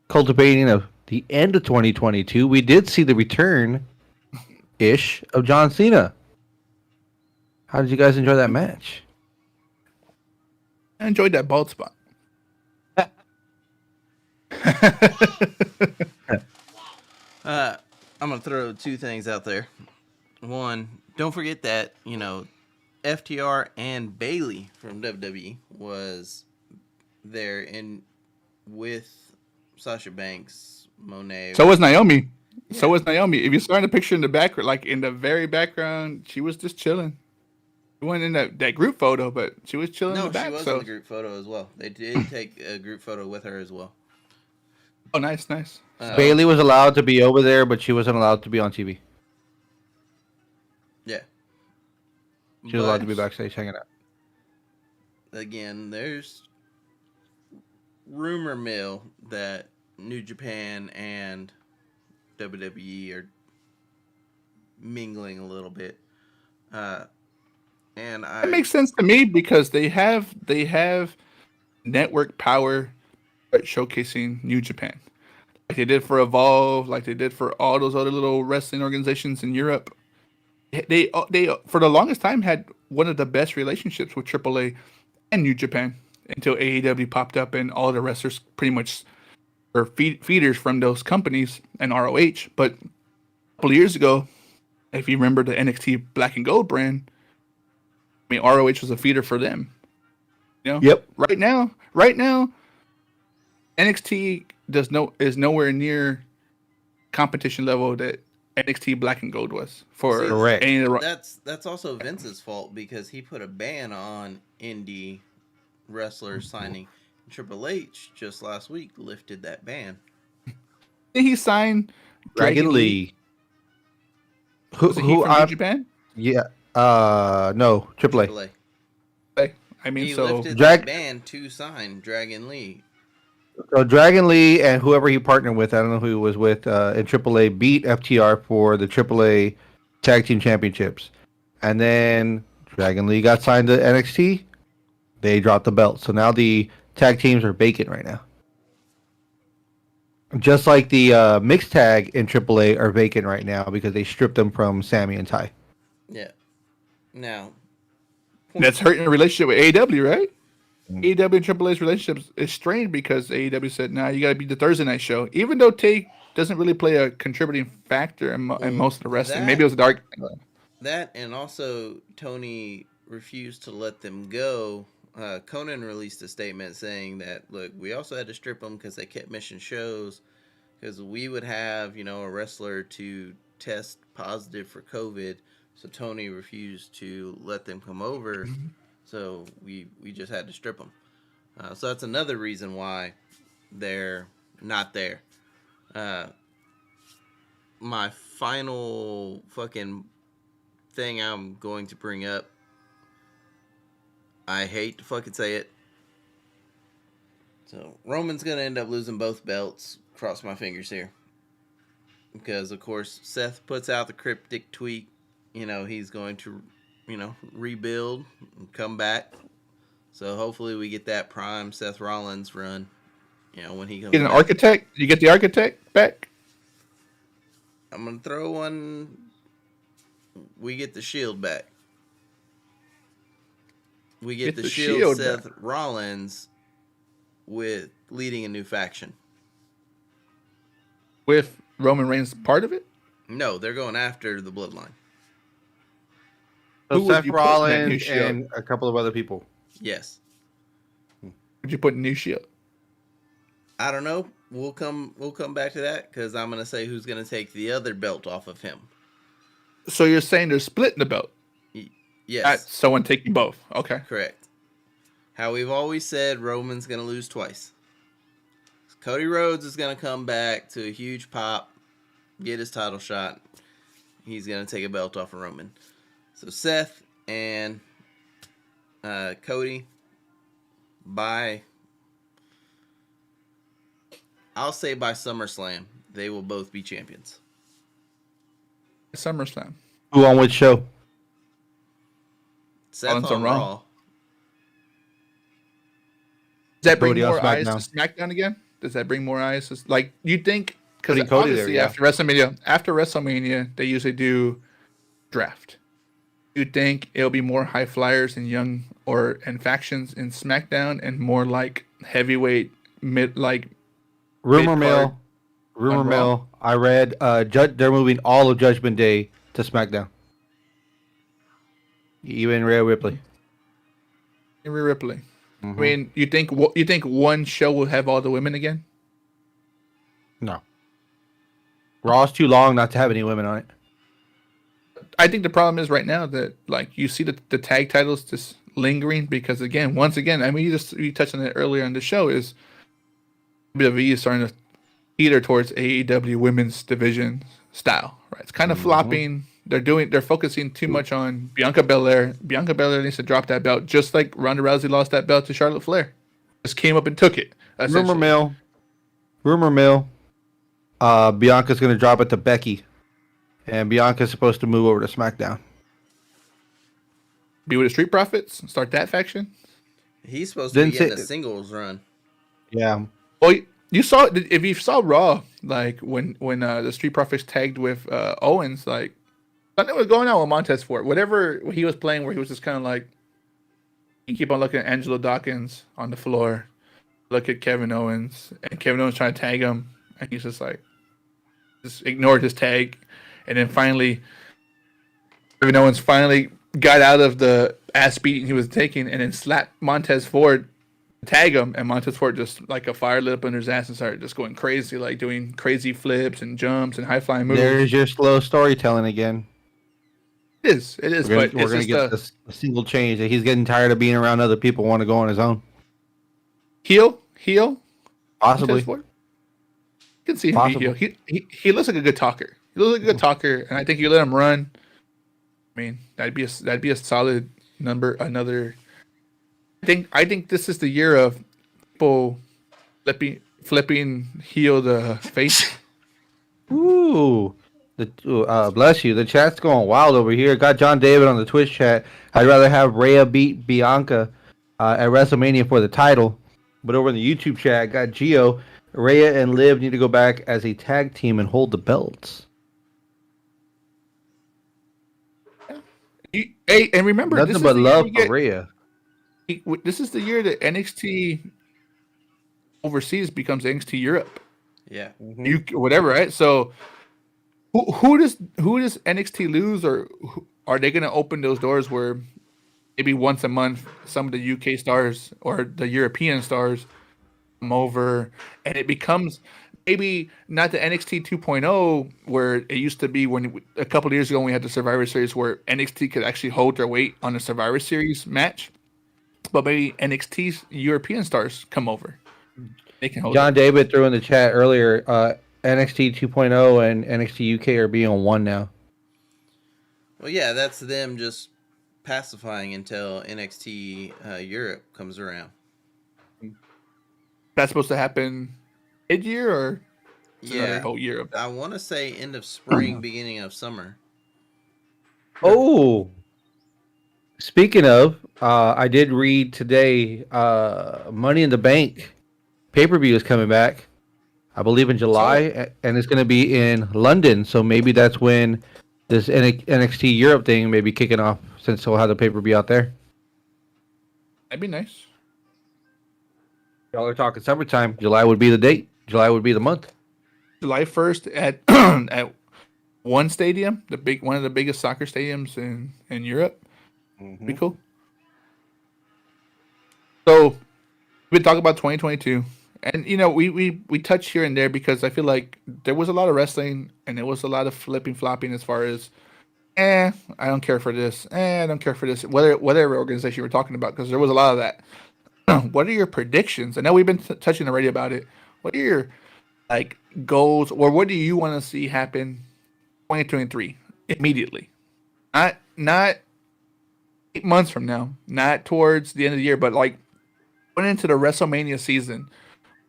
Cultivating of the end of 2022, we did see the return-ish of John Cena. How did you guys enjoy that match? I enjoyed that bald spot. I'm gonna throw two things out there. One, don't forget that FTR and Bayley from WWE was there with Sasha Banks, Monet. So was Naomi. Yeah. So was Naomi. If you saw in the picture in the background, like in the very background, she was just chilling. She wasn't in that group photo, but she was chilling in the back. No, she was in the group photo as well. They did take a group photo with her as well. Oh, nice. Bayley was allowed to be over there, but she wasn't allowed to be on TV. Yeah. She was allowed to be backstage hanging out. Again, there's rumor mill that New Japan and WWE are mingling a little bit. And That makes sense to me because they have network power at showcasing New Japan. Like they did for Evolve, like they did for all those other little wrestling organizations in Europe. They for the longest time had one of the best relationships with AAA and New Japan until AEW popped up and all the wrestlers pretty much are feeders from those companies and ROH. But a couple of years ago, if you remember the NXT Black and Gold brand, I mean ROH was a feeder for them. Yep. Right now, NXT is nowhere near competition level that NXT Black and Gold was for Correct. any of the. That's also Vince's fault because he put a ban on indie wrestlers signing. Triple H just last week lifted that ban. Did he sign Dragon Lee? Was he from New Japan? Yeah. No. AAA. AAA. I mean, He so lifted that ban to sign Dragon Lee. So Dragon Lee and whoever he partnered with, I don't know who he was with, in AAA beat FTR for the AAA Tag Team Championships. And then Dragon Lee got signed to NXT. They dropped the belt. So now the tag teams are vacant right now. Just like the mixed tag in AAA are vacant right now because they stripped them from Sammy and Ty. Yeah. Now. that's hurting the relationship with AEW, right? AEW and AAA's relationship is strained because AEW said, "Nah, you got to be the Thursday night show." Even though Tay doesn't really play a contributing factor in most of the wrestling. Maybe it was a dark. That and also Tony refused to let them go. Conan released a statement saying that, look, we also had to strip them because they kept missing shows because we would have, a wrestler to test positive for COVID. So Tony refused to let them come over. So we just had to strip them. So that's another reason why they're not there. Uh, my final fucking thing I'm going to bring up. I hate to fucking say it. So Roman's gonna end up losing both belts. Cross my fingers here. Because of course Seth puts out the cryptic tweet. He's going to, rebuild and come back. So hopefully we get that prime Seth Rollins run. When he comes Get an back. architect? You get the architect back? I'm gonna throw one. We get the Shield back. We get the Shield Seth back. Rollins with leading a new faction. With Roman Reigns part of it? No, they're going after the Bloodline. So Seth Rollins and a couple of other people. Yes. Would you put New Shield? I don't know. We'll come back to that because I'm gonna say who's gonna take the other belt off of him. So you're saying they're splitting the belt? Yes. Not someone taking both. Okay. Correct. How we've always said, Roman's gonna lose twice. Cody Rhodes is gonna come back to a huge pop, get his title shot. He's gonna take a belt off of Roman. So Seth and Cody, I'll say by SummerSlam, they will both be champions. SummerSlam. Who on which show? Seth on Raw. Does that bring more eyes to SmackDown again? Does that bring more eyes? Like, you think, because obviously there, after WrestleMania, they usually do draft. You think it'll be more high flyers and young and factions in SmackDown and more like heavyweight rumor mill. I read they're moving all of Judgment Day to SmackDown. Even Rhea Ripley. I mean, you think one show will have all the women again? No. Raw's too long not to have any women on it. I think the problem is right now that you see the tag titles just lingering because once again, I mean you touched on it earlier in the show is WWE is starting to either towards AEW women's division style, right? It's kind of flopping. They're focusing too much on Bianca Belair. Bianca Belair needs to drop that belt, just like Ronda Rousey lost that belt to Charlotte Flair. Just came up and took it. Rumor mill. Bianca's going to drop it to Becky, and Bianca's supposed to move over to SmackDown. Be with the Street Profits. Start that faction. He's supposed to be getting a singles run. Yeah. Well, you saw if you saw Raw, when the Street Profits tagged with Owens, something was going on with Montez Ford. Whatever he was playing, where he was just kind of you keep on looking at Angelo Dawkins on the floor, look at Kevin Owens, and Kevin Owens trying to tag him, and he's just ignored his tag, and then finally, Kevin Owens finally got out of the ass beating he was taking, and then slapped Montez Ford, tag him, and Montez Ford just like a fire lit up under his ass and started just going crazy, doing crazy flips and jumps and high flying moves. There's your slow storytelling again. It is. We're going to get a single change that he's getting tired of being around other people, want to go on his own. Heel? Possibly. You can see him be heel. He looks like a good talker. And I think you let him run. I mean, that'd be a solid number. Another. I think this is the year of people flipping heel to face. Ooh. Bless you. The chat's going wild over here. Got John David on the Twitch chat. I'd rather have Rhea beat Bianca at WrestleMania for the title. But over in the YouTube chat, got Gio. Rhea and Liv need to go back as a tag team and hold the belts. Hey, and remember, nothing but love for Rhea. This is the year that NXT overseas becomes NXT Europe. Yeah. Whatever, right? So. Who does NXT lose, or are they going to open those doors where maybe once a month some of the UK stars or the European stars come over, and it becomes maybe not the NXT 2.0 where it used to be when a couple of years ago when we had the Survivor Series where NXT could actually hold their weight on a Survivor Series match, but maybe NXT's European stars come over. They can hold John it. David threw in the chat earlier. NXT 2.0 and NXT UK are being on one now. Well, yeah, that's them just pacifying until NXT Europe comes around. That's supposed to happen mid-year or another whole year of that? I want to say end of spring, beginning of summer. Oh, speaking of, I did read today. Money in the Bank pay-per-view is coming back. I believe in July, and it's going to be in London. So maybe that's when this NXT Europe thing may be kicking off, since we'll have the pay-per-view out there. That'd be nice. Y'all are talking summertime. July would be the date. July would be the month. July 1st at at one stadium, one of the biggest soccer stadiums in Europe. Be cool. So we talk about 2022, and we touch here and there because I feel like there was a lot of wrestling and there was a lot of flipping flopping as far as I don't care for this, I don't care for this, whatever organization you were talking about, because there was a lot of that. What are your predictions? I know we've been touching already about it. What are your goals, or what do you want to see happen 2023 immediately? Not 8 months from now, not towards the end of the year, but going into the WrestleMania season.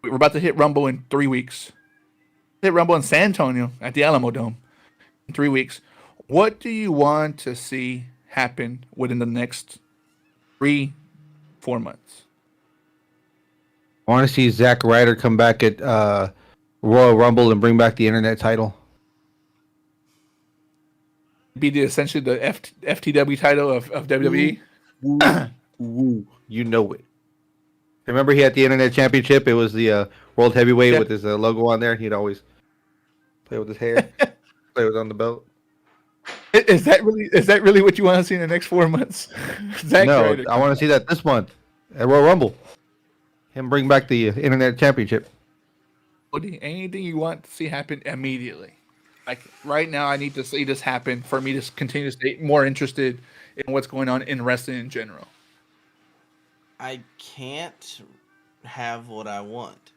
We're about to hit Rumble in 3 weeks. Hit Rumble in San Antonio at the Alamo Dome in 3 weeks. What do you want to see happen within the next 3-4 months? I want to see Zack Ryder come back at Royal Rumble and bring back the internet title. Be essentially the FTW title of WWE. Ooh, you know it. Remember, he had the internet championship. It was the world heavyweight with his logo on there. He'd always play with his hair, play with on the belt. Is that really what you want to see in the next 4 months? No, I want to see that this month at Royal Rumble. Him bring back the internet championship. Anything you want to see happen immediately? Right now, I need to see this happen for me to continue to stay more interested in what's going on in wrestling in general. I can't have what I want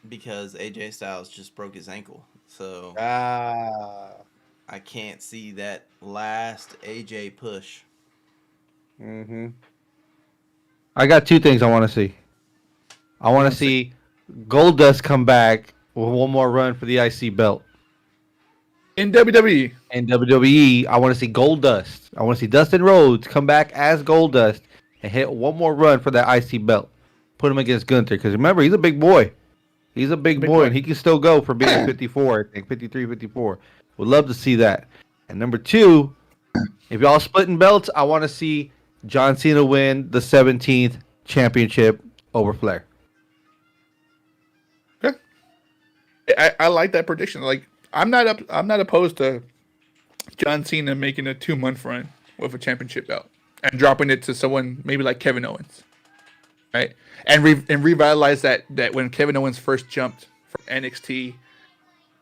because AJ Styles just broke his ankle. So I can't see that last AJ push. I got 2 things I want to see. I want to see Goldust come back with one more run for the IC belt. In WWE. In WWE, I want to see Goldust. I want to see Dustin Rhodes come back as Goldust and hit one more run for that IC belt. Put him against Gunther, because remember, he's a big boy. He's a big boy, and he can still go for being 54, I think, 53, 54. Would love to see that. And number 2, if y'all splitting belts, I want to see John Cena win the 17th championship over Flair. Okay. I like that prediction. I'm not opposed to John Cena making a 2-month run with a championship belt and dropping it to someone maybe like Kevin Owens, right? And revitalize that when Kevin Owens first jumped from NXT,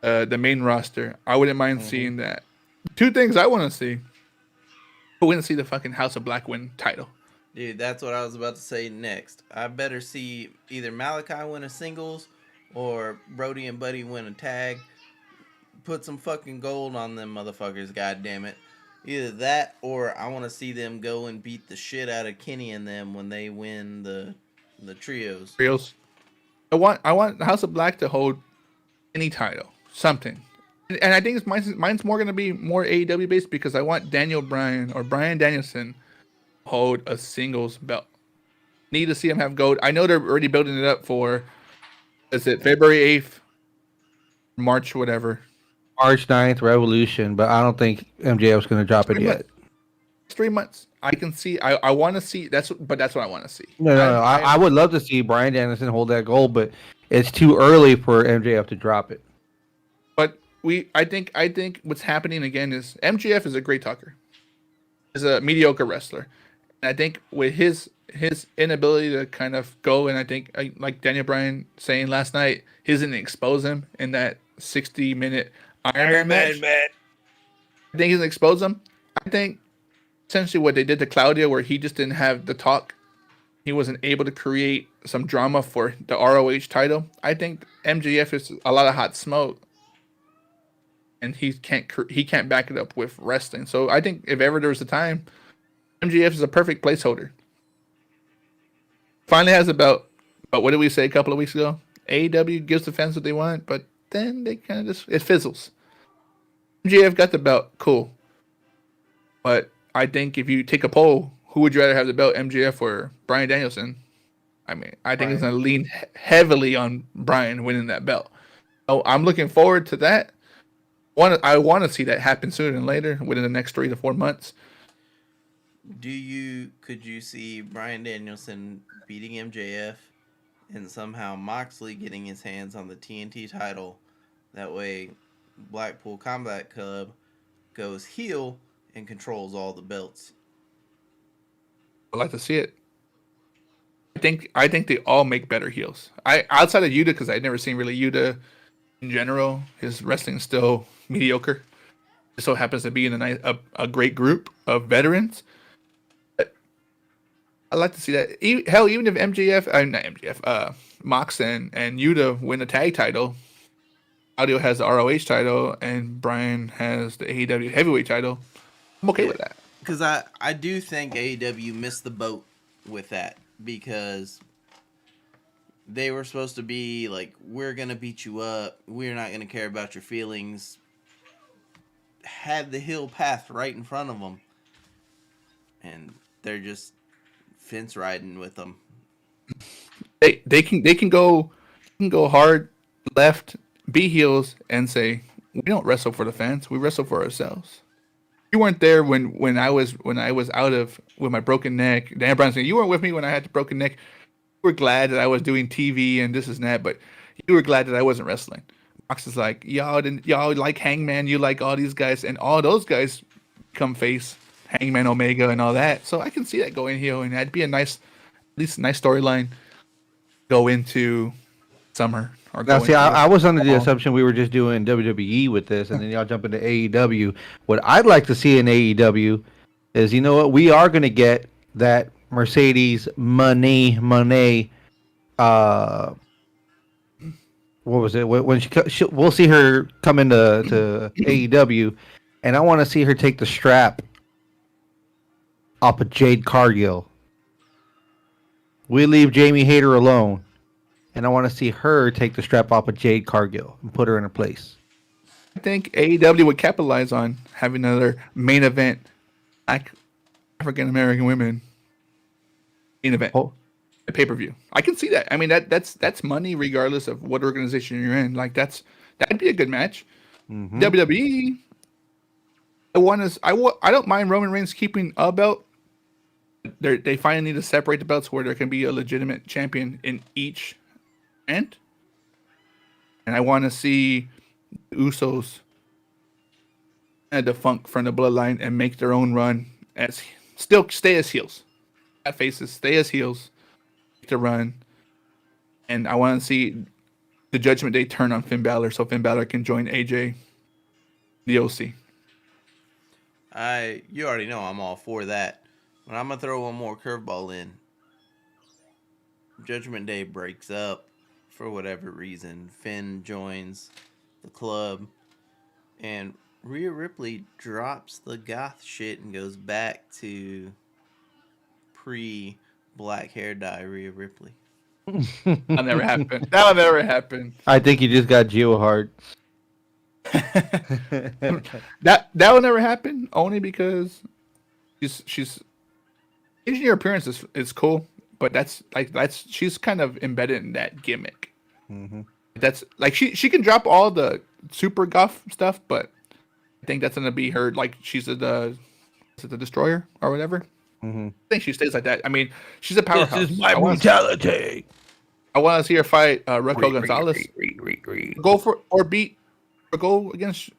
the main roster. I wouldn't mind seeing that. 2 things I want to see. I want to see the fucking House of Black win title. Dude, that's what I was about to say next. I better see either Malachi win a singles or Brody and Buddy win a tag. Put some fucking gold on them motherfuckers, goddammit. Either that or I want to see them go and beat the shit out of Kenny and them when they win the trios. I want House of Black to hold any title, something. And I think mine's more going to be more AEW based because I want Daniel Bryan or Bryan Danielson hold a singles belt. Need to see him have gold. I know they're already building it up for, is it February 8th, March, whatever. March 9th, Revolution, but I don't think MJF's going to drop it yet. It's 3 months. I can see. I want to see. That's what I want to see. No. I would love to see Bryan Danielson hold that gold, but it's too early for MJF to drop it. But I think what's happening again is MJF is a great talker. is a mediocre wrestler. And I think with his inability to kind of go, and I think like Daniel Bryan saying last night, he doesn't expose him in that 60-minute Iron Man match. I think he's gonna expose him. I think essentially what they did to Claudio, where he just didn't have the talk, he wasn't able to create some drama for the ROH title. I think MJF is a lot of hot smoke, and he can't back it up with wrestling. So I think if ever there was a time, MJF is a perfect placeholder. Finally has a belt, but what did we say a couple of weeks ago? AEW gives the fans what they want, but then they kind of it fizzles. MJF got the belt, cool. But I think if you take a poll, who would you rather have the belt, MJF or Bryan Danielson? I mean, I think it's going to lean heavily on Bryan winning that belt. So I'm looking forward to that. I want to see that happen sooner than later, within the next 3 to 4 months. Could you see Bryan Danielson beating MJF and somehow Moxley getting his hands on the TNT title? That way, Blackpool Combat Club goes heel and controls all the belts. I'd like to see it. I think they all make better heels. Outside of Yuta, because I've never seen really Yuta in general. His wrestling is still mediocre. It so happens to be in a great group of veterans. But I'd like to see that. Even if not MJF, Mox and Yuta win the tag title, Audio has the ROH title, and Bryan has the AEW heavyweight title, I'm okay with that. Because I do think AEW missed the boat with that, because they were supposed to be like, we're going to beat you up, we're not going to care about your feelings. Had the heel path right in front of them, and they're just fence riding with them. They can go hard left, be heels, and say, we don't wrestle for the fans, we wrestle for ourselves. You weren't there when I was out with my broken neck. Dan Bryan saying, you weren't with me when I had the broken neck. You were glad that I was doing TV and this and that, but you were glad that I wasn't wrestling. Mox is like, y'all like Hangman, you like all these guys, and all those guys come face Hangman Omega and all that. So I can see that going heel, and that'd be at least a nice storyline go into summer. Now, see, I was under the assumption we were just doing WWE with this, and then y'all jump into AEW. What I'd like to see in AEW is, you know what, we are going to get that Mercedes Moné. What was it? When we'll see her come into AEW, and I want to see her take the strap off of Jade Cargill. We leave Jamie Hayter alone. And I want to see her take the strap off of Jade Cargill and put her in her place. I think AEW would capitalize on having another main event, like African American women main event, a pay-per-view. I can see that. I mean, that's money regardless of what organization you're in. Like that'd be a good match. Mm-hmm. WWE, I don't mind Roman Reigns keeping a belt. They finally need to separate the belts where there can be a legitimate champion in each. And I want to see Usos and the Funk from the Bloodline and make their own run still stay as heels. At faces, stay as heels, make the run. And I want to see the Judgment Day turn on Finn Balor so Finn Balor can join AJ, the OC. You already know I'm all for that. But I'm going to throw one more curveball in. Judgment Day breaks up. For whatever reason, Finn joins the club, and Rhea Ripley drops the goth shit and goes back to pre-black hair dye Rhea Ripley. That'll never happen. That'll never happen. I think you just got Geo hard. that will never happen, only because she's changing her appearance is cool. But that's she's kind of embedded in that gimmick. Mm-hmm. That's like she can drop all the super goth stuff, but I think that's gonna be her. Like she's the Destroyer or whatever. Mm-hmm. I think she stays like that. I mean, she's a powerhouse. This is my brutality. I want to see her fight Raquel Gonzalez. Go against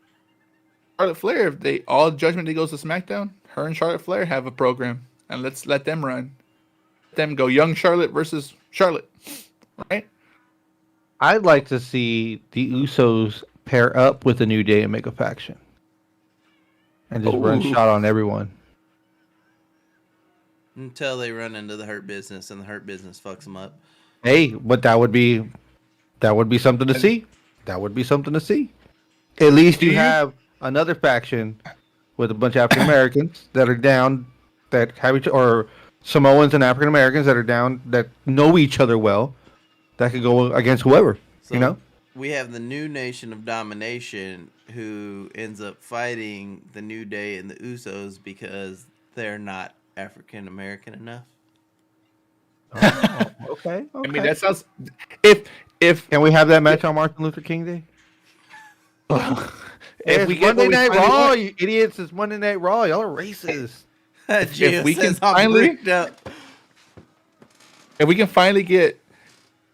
Charlotte Flair, if they all Judgment Day goes to SmackDown, her and Charlotte Flair have a program, and let's let them run. Let them go young Charlotte versus Charlotte, right? I'd like to see the Usos pair up with the New Day and make a faction, and just run shot on everyone. Until they run into the Hurt Business and the Hurt Business fucks them up. Hey, but that would be something to see. That would be something to see. At least you have another faction with a bunch of African Americans that are down, that have each, or Samoans and African Americans that are down, that know each other well, that could go against whoever. So you know, we have the New Nation of Domination who ends up fighting the New Day and the Usos because they're not African American enough. okay. I mean, that sounds. If Can we have that match on Martin Luther King Day? if we get Monday Night Raw, want, you idiots! It's Monday Night Raw. Y'all are racist. Gio we can says I'm finally- bricked up. if we can finally get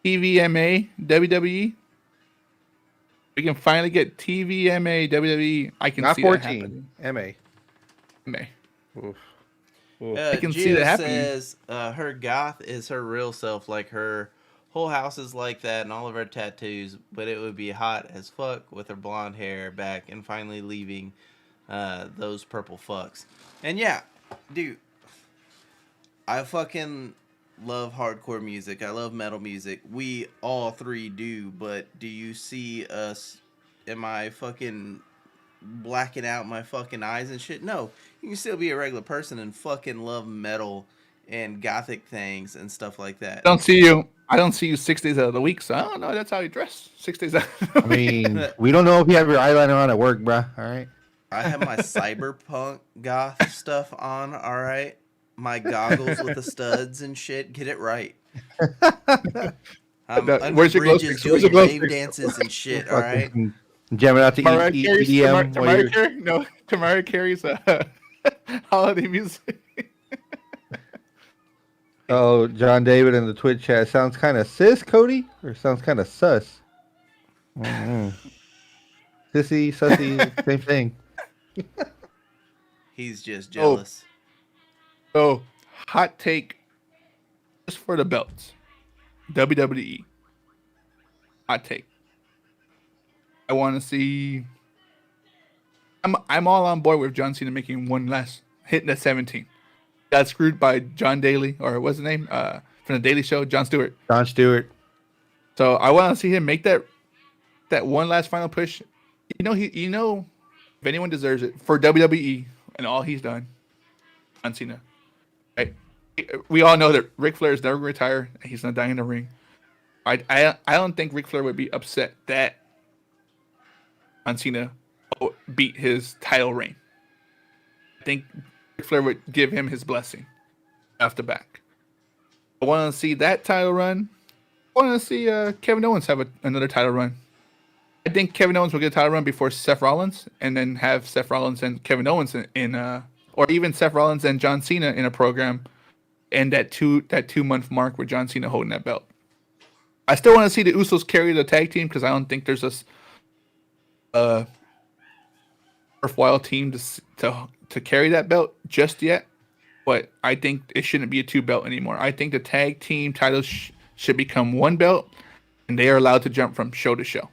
TVMA WWE, we can finally get TVMA WWE. I can Not see 14. that MA. happening. Oof. I can see Gio that happening. says her goth is her real self, like her whole house is like that and all of her tattoos, but it would be hot as fuck with her blonde hair back and finally leaving those purple fucks. And yeah, dude, I fucking love hardcore music. I love metal music. We all three do, but do you see us? Am I fucking blacking out my fucking eyes and shit? No, you can still be a regular person and fucking love metal and gothic things and stuff like that. I don't see you 6 days out of the week, so I don't know. That's how you dress 6 days out of the I mean, we don't know if you have your eyeliner on at work, bruh. All right. I have my cyberpunk goth stuff on, all right? My goggles with the studs and shit. Get it right. I'm under Where's your glow bridges sticks? Where's doing your glow rave sticks? dances and shit, all right? Jamming out to Mariah Carey's, EDM. while you're- Mariah Carey's holiday music. Oh, John David in the Twitch chat. Sounds kind of sis, Cody? Or sounds kind of sus? Mm-hmm. Sissy, sussy, same thing. He's just jealous. So, hot take just for the belts. WWE. Hot take. I want to see. I'm all on board with John Cena making one last hit at 17. Got screwed by John Daly, or what's his name? From the Daily Show, Jon Stewart. Jon Stewart. So I want to see him make that one last final push. If anyone deserves it for WWE and all he's done, John Cena. Right? We all know that Ric Flair is never going to retire. And he's not dying in the ring. I don't think Ric Flair would be upset that John Cena beat his title reign. I think Ric Flair would give him his blessing off the back. I want to see that title run. I want to see Kevin Owens have another title run. I think Kevin Owens will get a title run before Seth Rollins, and then have Seth Rollins and Kevin Owens in or even Seth Rollins and John Cena in a program, and that 2-month mark with John Cena holding that belt. I still want to see the Usos carry the tag team because I don't think there's this worthwhile team to carry that belt just yet. But I think it shouldn't be a 2-belt anymore. I think the tag team titles should become 1 belt, and they are allowed to jump from show to show.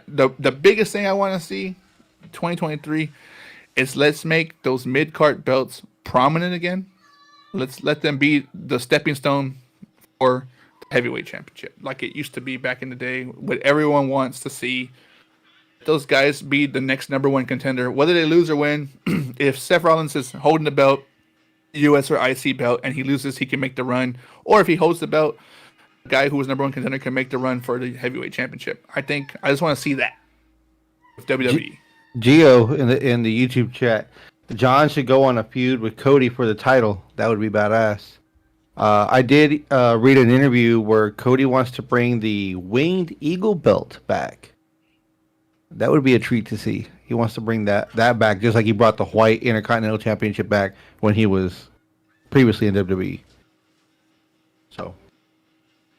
The biggest thing I want to see 2023 is let's make those mid-card belts prominent again. Let's let them be the stepping stone for the heavyweight championship, like it used to be back in the day. What everyone wants to see, those guys be the next number 1 contender, whether they lose or win. If Seth Rollins is holding the belt, US or IC belt, and he loses, he can make the run. Or if he holds the belt, the guy who was number 1 contender can make the run for the heavyweight championship. I just want to see that with WWE. Gio in the YouTube chat. John should go on a feud with Cody for the title. That would be badass. I did read an interview where Cody wants to bring the Winged Eagle belt back. That would be a treat to see. He wants to bring that back, just like he brought the White Intercontinental Championship back when he was previously in WWE. So,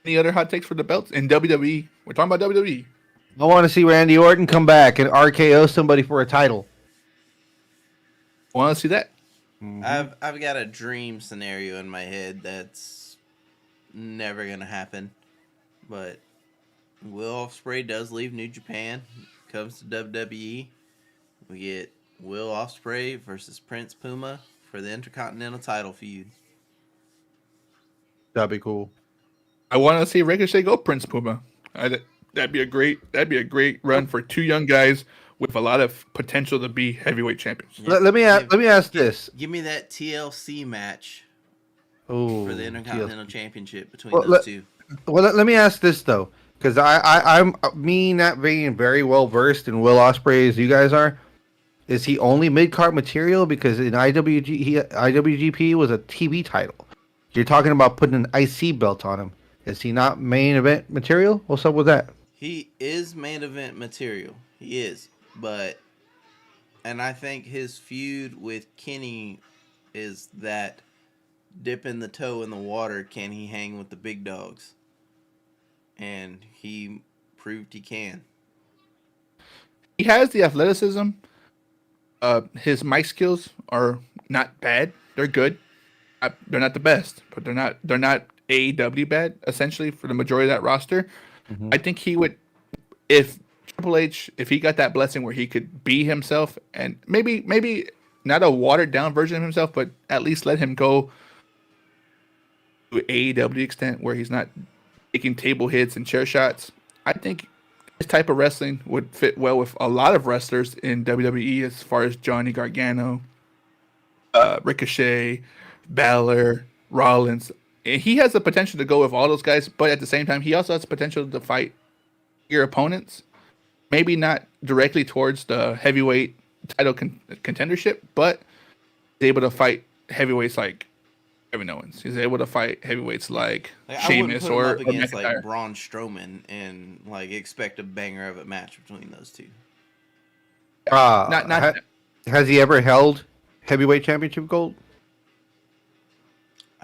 Any other hot takes for the belts in WWE? We're talking about WWE. I want to see Randy Orton come back and RKO somebody for a title. Want to see that? I've got a dream scenario in my head that's never gonna happen, but Will Ospreay does leave New Japan, comes to WWE. We get Will Ospreay versus Prince Puma for the Intercontinental title feud. That'd be cool. I want to see Ricochet go Prince Puma. That'd be a great run for two young guys with a lot of potential to be heavyweight champions. Yeah, Let me ask this. Give me that TLC match Oh, for the Intercontinental Championship between Well, those two. Well, let me ask this though, because I'm me not being very well versed in Will Ospreay as you guys are. Is he only mid card material? Because in IWGP was a TV title. You're talking about putting an IC belt on him. Is he not main event material? What's up with that? He is main event material. He is, and I think his feud with Kenny is that dipping the toe in the water. Can he hang with the big dogs? And he proved he can. He has the athleticism. His mic skills are not bad. They're good. They're not the best, but they're not AEW bad. Essentially, for the majority of that roster, I think he would, if Triple H, if he got that blessing where he could be himself, and maybe not a watered down version of himself, but at least let him go to AEW extent where he's not taking table hits and chair shots. I think this type of wrestling would fit well with a lot of wrestlers in WWE, as far as Johnny Gargano, Ricochet, Balor, Rollins. And he has the potential to go with all those guys, but at the same time, he also has the potential to fight your opponents. Maybe not directly towards the heavyweight title contendership, but he's able to fight heavyweights like Kevin Owens. He's able to fight heavyweights like Sheamus I wouldn't put him or up against McIntyre. like Braun Strowman and like expect a banger of a match between those two. Has he ever held heavyweight championship gold?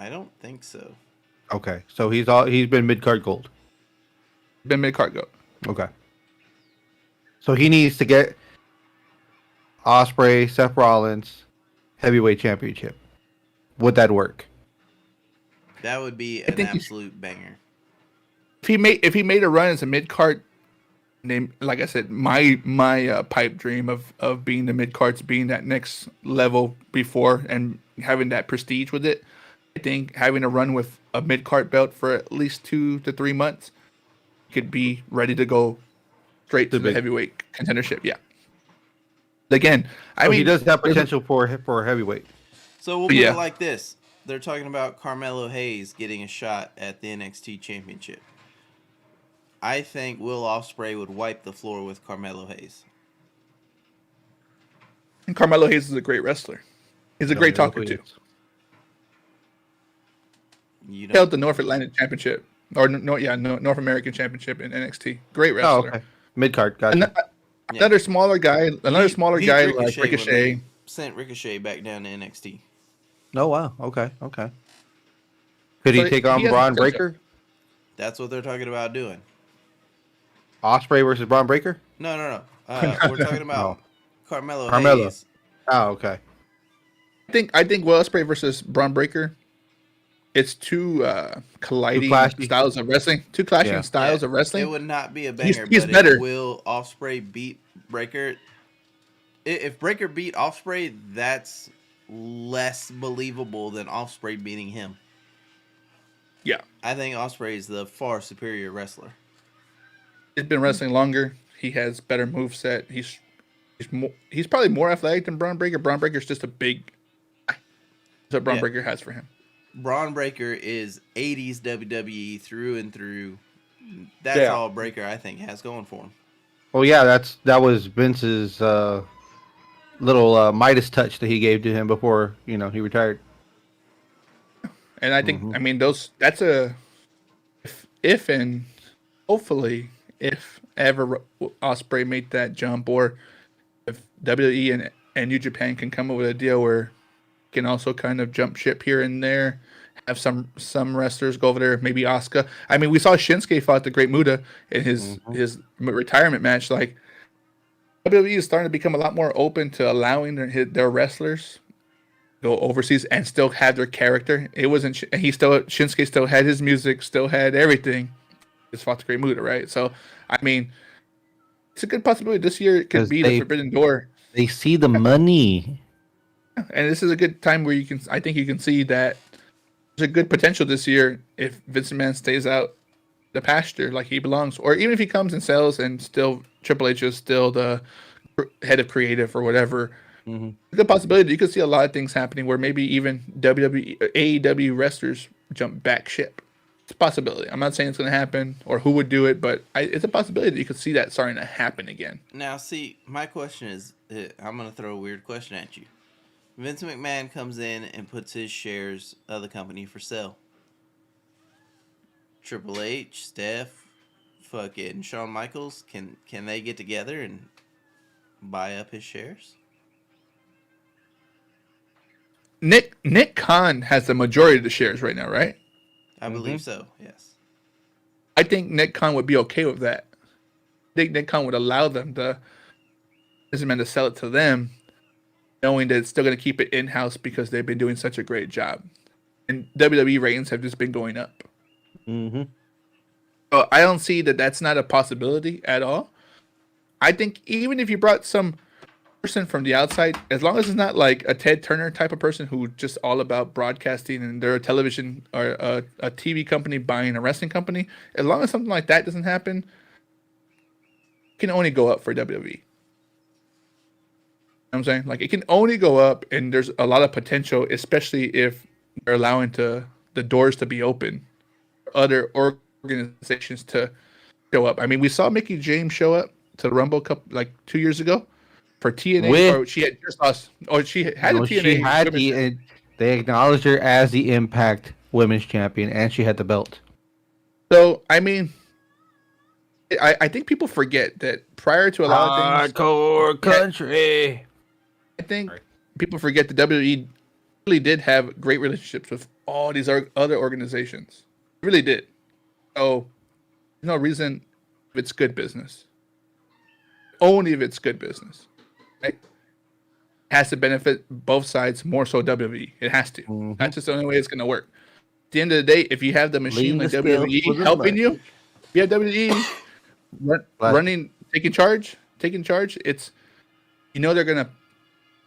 I don't think so. Okay, so he's been mid card gold. Been mid-card go. Okay, so he needs to get Ospreay, Seth Rollins, heavyweight championship. Would that work? That would be an absolute banger. If he made a run as a mid-card name, like I said, my pipe dream of being the mid-cards, being that next level before and having that prestige with it, I think having a run with a mid-card belt for at least 2 to 3 months could be ready to go straight to the heavyweight contendership. Yeah. Again, I mean, he does have potential for heavyweight. So we'll put it like this. They're talking about Carmelo Hayes getting a shot at the NXT Championship. I think Will Ospreay would wipe the floor with Carmelo Hayes. And Carmelo Hayes is a great wrestler. He's a great talker too. He held the North Atlantic Championship, or North American Championship in NXT. Great wrestler. Oh, okay. Mid card, gotcha. Another smaller guy like Ricochet. Sent Ricochet back down to NXT. Oh wow. Okay. Could he take on Braun Breaker? That's what they're talking about doing. Ospreay versus Braun Breaker? No. We're talking about Carmelo Hayes. Oh, okay. I think Will Ospreay versus Braun Breaker. It's two colliding styles of wrestling. Two clashing styles of wrestling. It would not be a banger. He's but better. Will Ospreay beat Breaker? If Breaker beat Ospreay, that's less believable than Ospreay beating him. Yeah, I think Ospreay is the far superior wrestler. He's been wrestling longer. He has better moveset. He's probably more athletic than Braun Breaker. Braun Breaker's just a big. That's what Braun Breaker has for him. Braun Breaker is 80s WWE through and through. That's all Breaker, I think, has going for him. Well, yeah, that was Vince's little Midas touch that he gave to him before he retired. And I think I mean that's a if and hopefully if ever Ospreay made that jump, or if WWE and New Japan can come up with a deal where can also kind of jump ship here and there, have some wrestlers go over there, maybe Asuka. I mean, we saw Shinsuke fought the Great Muta in his retirement match. Like, WWE is starting to become a lot more open to allowing their wrestlers go overseas and still have their character. It wasn't Shinsuke still had his music, still had everything. Just fought the Great Muta, right? So I mean, it's a good possibility this year it could Because be the Forbidden Door, they see the money. and this is a good time where I think you can see that there's a good potential this year if Vince McMahon stays out the pasture like he belongs, or even if he comes and sells and still Triple H is still the head of creative or whatever. Mm-hmm. Good possibility that you could see a lot of things happening where maybe even WWE, AEW wrestlers jump back ship. It's a possibility. I'm not saying it's going to happen or who would do it, but it's a possibility that you could see that starting to happen again. Now, see, my question is, I'm going to throw a weird question at you. Vince McMahon comes in and puts his shares of the company for sale. Triple H, Steph, fucking Shawn Michaels, can they get together and buy up his shares? Nick Khan has the majority of the shares right now, right? I believe so, yes. I think Nick Khan would be okay with that. I think Nick Khan would allow them to sell it to them, knowing that it's still going to keep it in-house because they've been doing such a great job. And WWE ratings have just been going up. Mm-hmm. So I don't see that that's not a possibility at all. I think even if you brought some person from the outside, as long as it's not like a Ted Turner type of person who just all about broadcasting and they're a television or a TV company buying a wrestling company, as long as something like that doesn't happen, it can only go up for WWE. You know what I'm saying? Like it can only go up, and there's a lot of potential, especially if they're allowing the doors to be open for other organizations to show up. I mean, we saw Mickey James show up to the Rumble Cup like 2 years ago for TNA, or she had just lost, or she had a TNA. She had they acknowledged her as the Impact Women's Champion, and she had the belt. So I mean, I think people forget that prior to a lot of things, hardcore country. I think people forget that WWE really did have great relationships with all these other organizations. It really did. So there's no reason if it's good business. Only if it's good business. Right? It has to benefit both sides, more so WWE. It has to. Mm-hmm. That's just the only way it's going to work. At the end of the day, if you have the machine like WWE helping you, if you have WWE running, taking charge, it's, they're going to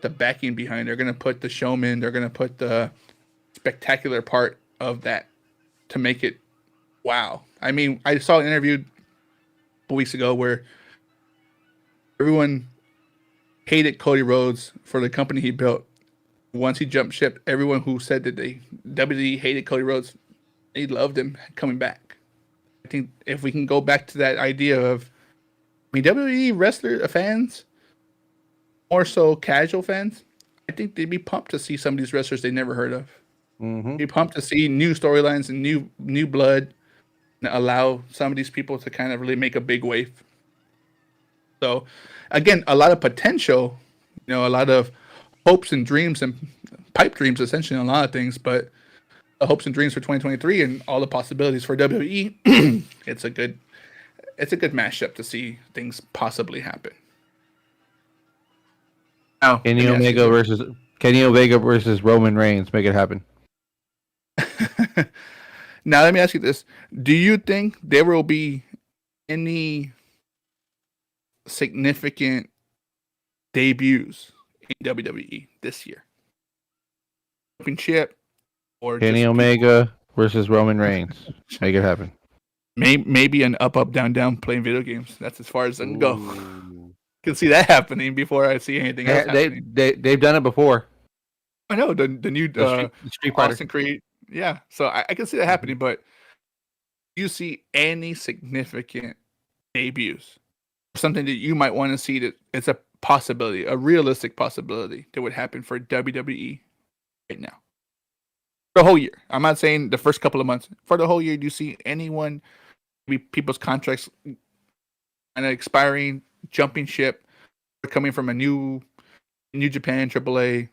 the backing behind. They're going to put the showman. They're going to put the spectacular part of that to make it wow. I mean, I saw an interview a couple weeks ago where everyone hated Cody Rhodes for the company he built. Once he jumped ship, everyone who said that WWE hated Cody Rhodes, they loved him coming back. I think if we can go back to that idea of, WWE wrestler fans, more so casual fans, I think they'd be pumped to see some of these wrestlers they never heard of. Mm-hmm. Be pumped to see new storylines and new blood, and allow some of these people to kind of really make a big wave. So, again, a lot of potential, a lot of hopes and dreams and pipe dreams, essentially, on a lot of things. But the hopes and dreams for 2023 and all the possibilities for WWE, it's a good mashup to see things possibly happen. Now, Kenny Omega versus Roman Reigns. Make it happen. Now, let me ask you this. Do you think there will be any significant debuts in WWE this year? Championship or Kenny Omega versus Roman Reigns. Make it happen. Maybe an up, down, down playing video games. That's as far as I can go. Can see that happening before I see anything else happening. They've done it before. I know the new Street Fighter. Austin Creed. Yeah, so I can see that happening, but do you see any significant debuts? Something that you might want to see that it's a possibility, a realistic possibility that would happen for WWE right now? The whole year. I'm not saying the first couple of months. For the whole year, do you see anyone, maybe people's contracts kind of expiring, jumping ship, coming from a New Japan, AAA,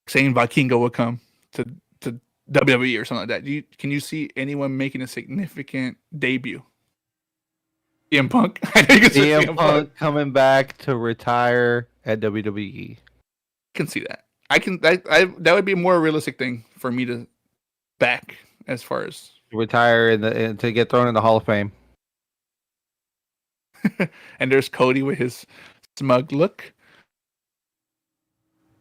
saying Vikingo will come to WWE or something like that? Can you see anyone making a significant debut? CM Punk. I know you can see CM Punk coming back to retire at WWE. I can see that. That would be a more realistic thing for me to back as far as Retire and to get thrown in the Hall of Fame. and there's Cody with his smug look.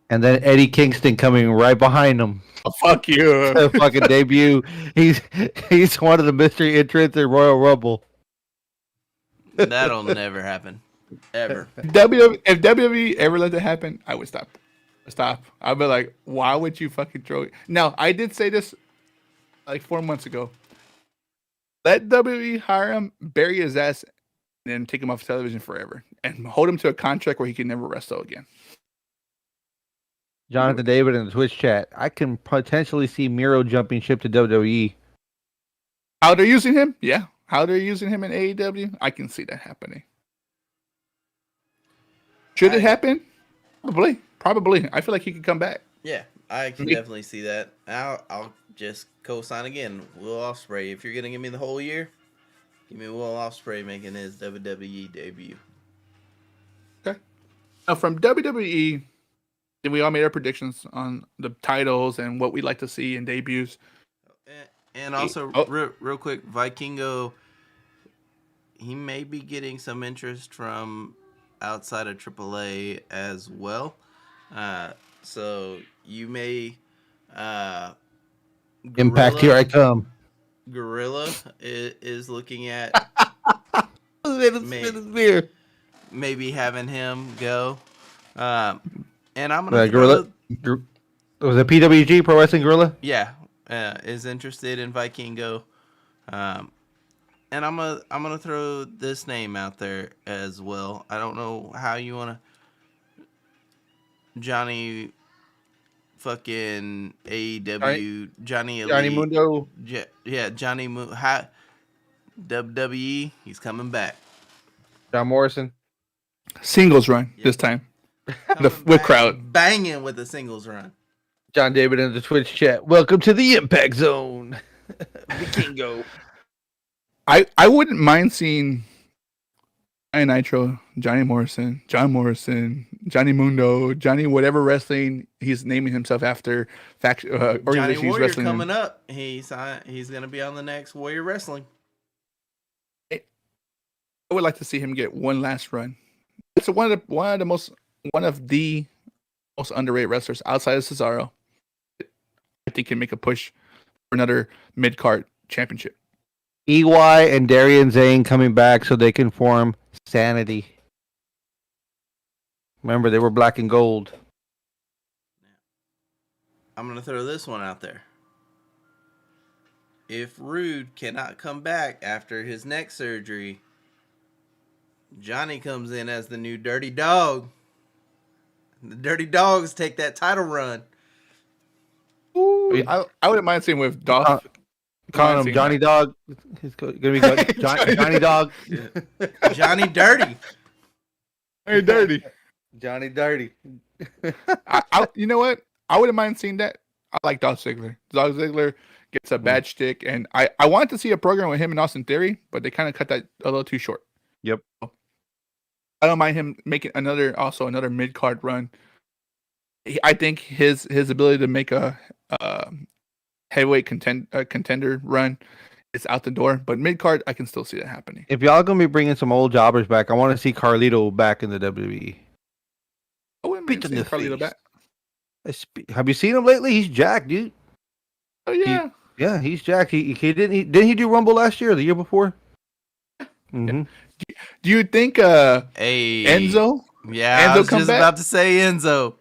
And then Eddie Kingston coming right behind him. Oh, fuck you. To fucking debut. He's one of the mystery entrants in Royal Rumble. That'll never happen. Ever. If WWE ever let that happen, I would stop. I'd be like, why would you fucking throw it? Now, I did say this like 4 months ago. Let WWE hire him, bury his ass, and then take him off television forever. And hold him to a contract where he can never wrestle again. Jonathan David in the Twitch chat. I can potentially see Miro jumping ship to WWE. How they're using him? Yeah. How they're using him in AEW? I can see that happening. Should it happen? Probably. I feel like he could come back. Yeah, I can definitely see that. I'll just co-sign again. Will Ospreay. If you're gonna give me the whole year, give me Will Ospreay making his WWE debut. Okay. Now from WWE, we all made our predictions on the titles and what we'd like to see in debuts. And also, real quick, Vikingo, he may be getting some interest from outside of AAA as well. So you may Impact, here I come. Gorilla is looking at maybe having him go. And I'm gonna Gorilla. Was it PWG, Pro Wrestling Gorilla? Yeah, is interested in Vikingo. And I'm gonna throw this name out there as well. I don't know how you wanna Johnny fucking AEW Johnny Elite. Johnny Mundo. Yeah, Johnny Mundo. WWE, he's coming back. John Morrison. Singles run this time. With crowd. Banging with the singles run. John David in the Twitch chat. Welcome to the Impact Zone. Vikingo. I wouldn't mind seeing Johnny Nitro, Johnny Morrison, John Morrison, Johnny Mundo, Johnny whatever wrestling he's naming himself after organization Johnny he's Warrior wrestling coming in. up. He's gonna be on the next Warrior Wrestling. I would like to see him get one last run. It's one of the most underrated wrestlers outside of Cesaro. I think can make a push for another mid-card championship. EY and Darian Zane coming back so they can form Sanity. Remember, they were black and gold. I'm going to throw this one out there. If Rude cannot come back after his neck surgery, Johnny comes in as the new Dirty Dog. The Dirty Dogs take that title run. Ooh, I wouldn't mind seeing with Dolph. Calling him Johnny Dog. He's going to be good. Johnny Dog. Johnny Dirty. Hey, Dirty. Johnny Dirty. You know what? I wouldn't mind seeing that. I like Dolph Ziggler. Dolph Ziggler gets a bad shtick, and I wanted to see a program with him and Austin Theory, but they kind of cut that a little too short. Yep. I don't mind him making another mid-card run. I think his ability to make a heavyweight contender run is out the door, but mid-card, I can still see that happening. If y'all going to be bringing some old jobbers back, I want to see Carlito back in the WWE. I wouldn't be seeing Carlito back. Have you seen him lately? He's jacked, dude. Oh yeah. Yeah, he's jacked. He didn't he do Rumble last year or the year before? Mm-hmm. Do you think Enzo? Yeah, I was just about to say Enzo.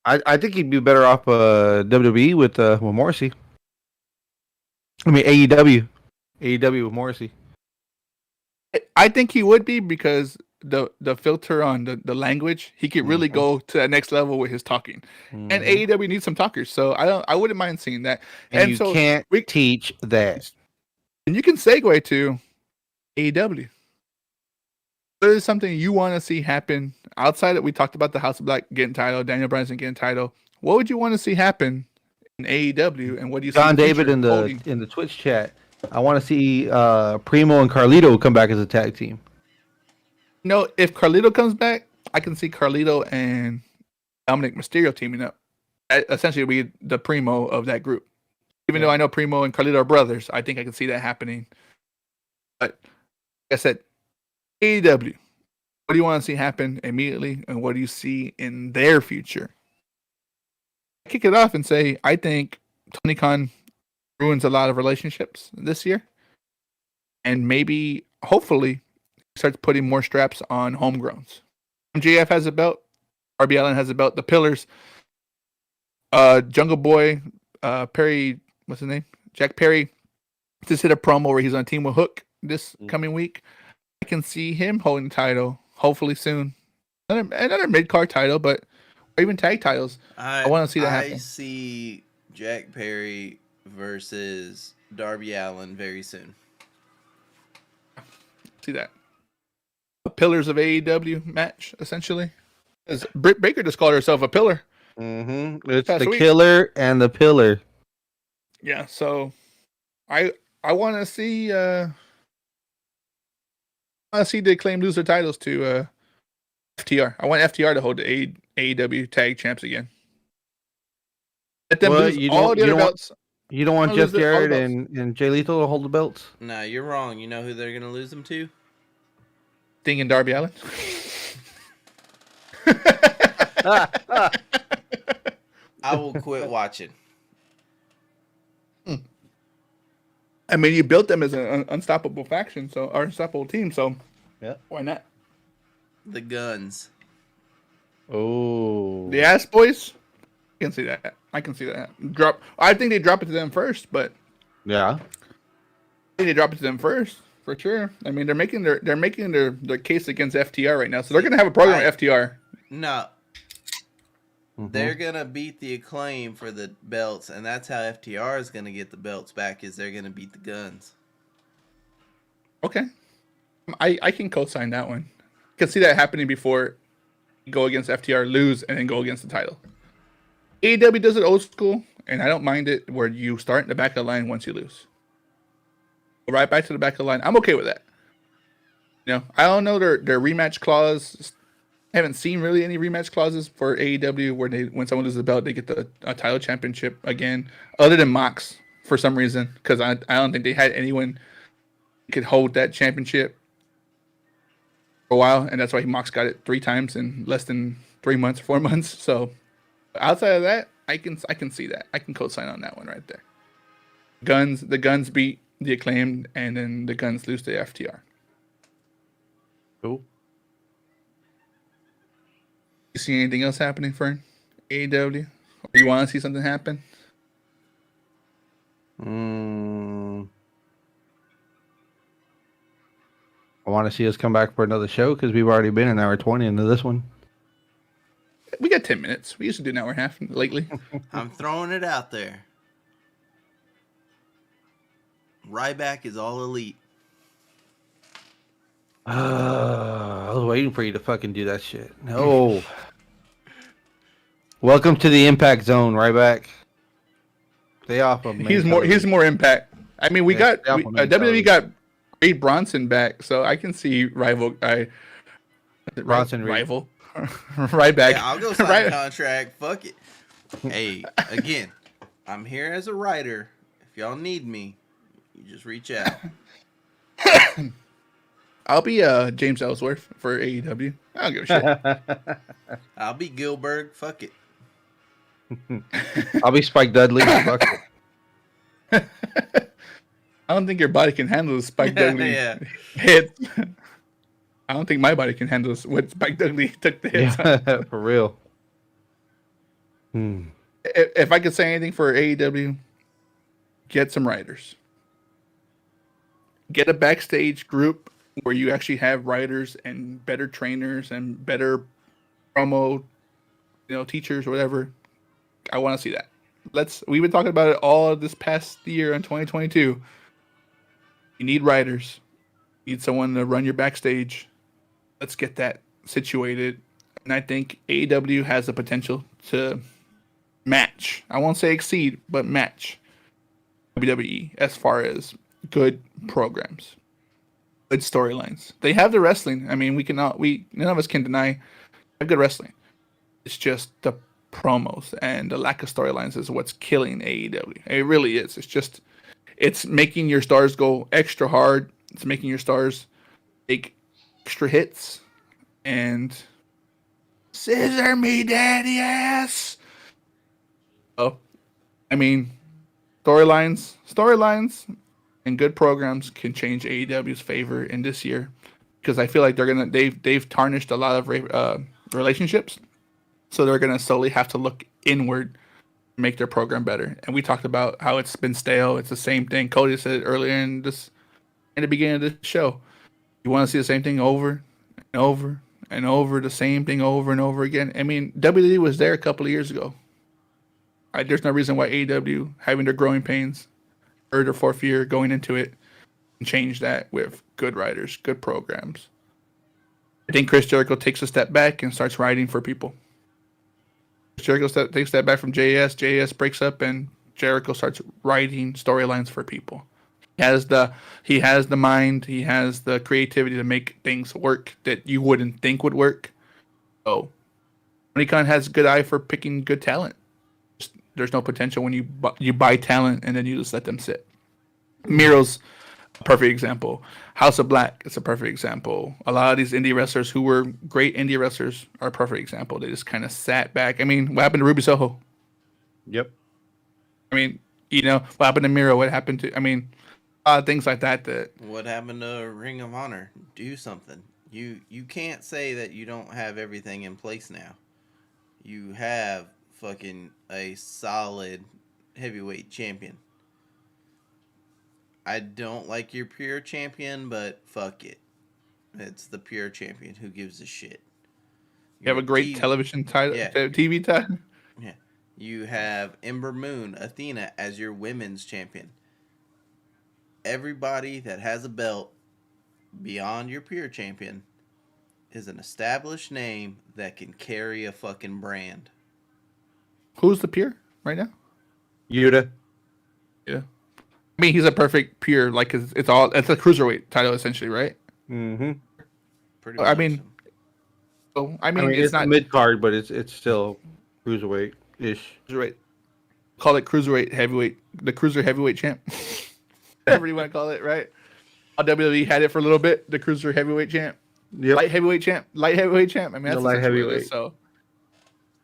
I think he'd be better off WWE with Morrissey. I mean AEW with Morrissey. I think he would be because the filter on the language, he could really go to that next level with his talking. And AEW needs some talkers, so I wouldn't mind seeing that. And you so can't teach that. And you can segue to AEW. What is something you want to see happen outside of, we talked about the House of Black getting title, Daniel Bryan getting title. What would you want to see happen in AEW, and what do you see? John David in the Twitch chat. I want to see Primo and Carlito come back as a tag team. No, if Carlito comes back, I can see Carlito and Dominic Mysterio teaming up. That essentially would be the Primo of that group. Even though I know Primo and Carlito are brothers, I think I can see that happening. But like I said, AEW, what do you want to see happen immediately, and what do you see in their future? Kick it off and say, I think Tony Khan ruins a lot of relationships this year, and maybe, hopefully, starts putting more straps on homegrowns. MJF has a belt. RB Allen has a belt. The Pillars, Jungle Boy, Perry, what's his name? Jack Perry just hit a promo where he's on a team with Hook this coming week. I can see him holding the title, hopefully soon. Another mid-card title, but or even tag titles. I want to see that happen. I see Jack Perry versus Darby Allin very soon. See that. A Pillars of AEW match, essentially. As Britt Baker just called herself a pillar. Mm-hmm. It's the killer and the pillar. Yeah, so I want to see the Acclaim lose their titles to FTR. I want FTR to hold the AEW tag champs again. Let them lose all the other belts. You don't want Jeff Jarrett and Jay Lethal to hold the belts? No, you're wrong. You know who they're going to lose them to? Sting and Darby Allin. I will quit watching. I mean, you built them as an unstoppable faction, or unstoppable team, so why not? The Guns. Oh. The Ass Boys? I can see that. I think they drop it to them first, but yeah. I think they drop it to them first, for sure. I mean, they're making their case against FTR right now, so they're going to have a program with FTR. No. They're going to beat the Acclaim for the belts, and that's how FTR is going to get the belts back, is they're going to beat the Guns. Okay. I can co-sign that one. I can see that happening before you go against FTR, lose, and then go against the title. AEW does it old school, and I don't mind it, where you start in the back of the line once you lose. Go right back to the back of the line. I'm okay with that. You know, I don't know their rematch clause. I haven't seen really any rematch clauses for AEW where when someone loses the belt, they get a title championship again, other than Mox for some reason, because I don't think they had anyone who could hold that championship for a while, and that's why Mox got it 3 times in less than 3 months, 4 months. So outside of that, I can see that. I can co-sign on that one right there. The Guns beat the Acclaimed, and then the Guns lose to FTR. Cool. You see anything else happening for AEW? Or you want to see something happen? I want to see us come back for another show because we've already been an hour 20 into this one. We got 10 minutes. We used to do an hour and a half lately. I'm throwing it out there. Ryback is all elite. I was waiting for you to fucking do that shit. No. Welcome to the Impact Zone, Ryback. Stay off of me. He's more Impact. I mean, WWE got Wade Bronson back, so I can see Ryback. Yeah, I'll go sign a contract. Fuck it. Hey, again, I'm here as a writer. If y'all need me, you just reach out. I'll be James Ellsworth for AEW. I don't give a shit. I'll be Gilbert. Fuck it. I'll be Spike Dudley. Fuck it. I don't think your body can handle Spike Dudley hits. I don't think my body can handle what Spike Dudley took the hits on. For real. If I could say anything for AEW, get some writers. Get a backstage group where you actually have writers and better trainers and better promo, teachers or whatever. I want to see that. We've been talking about it all this past year in 2022. You need writers. You need someone to run your backstage. Let's get that situated. And I think AEW has the potential to match. I won't say exceed, but match WWE as far as good programs, good storylines. They have the wrestling. I mean, none of us can deny they have good wrestling. It's just the promos and the lack of storylines is what's killing AEW. It really is. It's making your stars go extra hard. It's making your stars take extra hits and scissor me, daddy ass. Oh, I mean, storylines, and good programs can change AEW's favor in this year because I feel like they've tarnished a lot of relationships, so they're gonna slowly have to look inward to make their program better. And we talked about how it's been stale. It's the same thing. Cody said it earlier in the beginning of the show. You want to see the same thing over and over and over, the same thing over and over again. I mean, WWE was there a couple of years ago. There's no reason why AEW, having their growing pains, third or fourth year going into it, and change that with good writers, good programs. I think Chris Jericho takes a step back and starts writing for people. Chris Jericho takes a step back from JS. JS breaks up, and Jericho starts writing storylines for people. He has the mind, he has the creativity to make things work that you wouldn't think would work. So, Tony Khan has a good eye for picking good talent. There's no potential when you buy talent and then you just let them sit. Miro's a perfect example. House of Black is a perfect example. A lot of these indie wrestlers who were great indie wrestlers are a perfect example. They just kind of sat back. I mean, what happened to Ruby Soho? Yep. I mean, what happened to Miro? What happened to? I mean, things like that. What happened to Ring of Honor? Do something. You can't say that you don't have everything in place now. You have fucking a solid heavyweight champion. I don't like your pure champion, but fuck it. It's the pure champion. Who gives a shit? You have a great television title, TV title. Yeah. You have Ember Moon, Athena as your women's champion. Everybody that has a belt beyond your pure champion is an established name that can carry a fucking brand. Who's the pure right now? Yuta. Yeah. I mean, he's a perfect pure, like, it's a cruiserweight title, essentially, right? Mm-hmm. Pretty much. I mean, it's not mid card, but it's still cruiserweight-ish. Cruiserweight. Call it cruiserweight heavyweight, the cruiser heavyweight champ. Whatever you want to call it, right? WWE had it for a little bit, the cruiser heavyweight champ. Yep. Light heavyweight champ. I mean, that's the light heavyweight. So,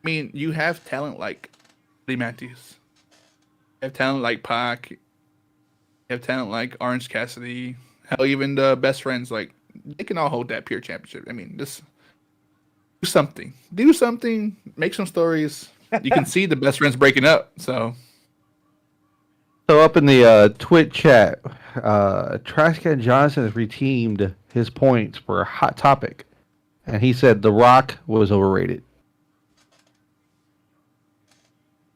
I mean, you have talent like Lee Matthews. You have talent like Pac. You have talent like Orange Cassidy. Hell, even the best friends, like, they can all hold that pure championship. I mean, just do something. Do something. Make some stories. You can see the best friends breaking up. So up in the Twitch chat, Trashcan Johnson has reteamed his points for a hot topic, and he said The Rock was overrated.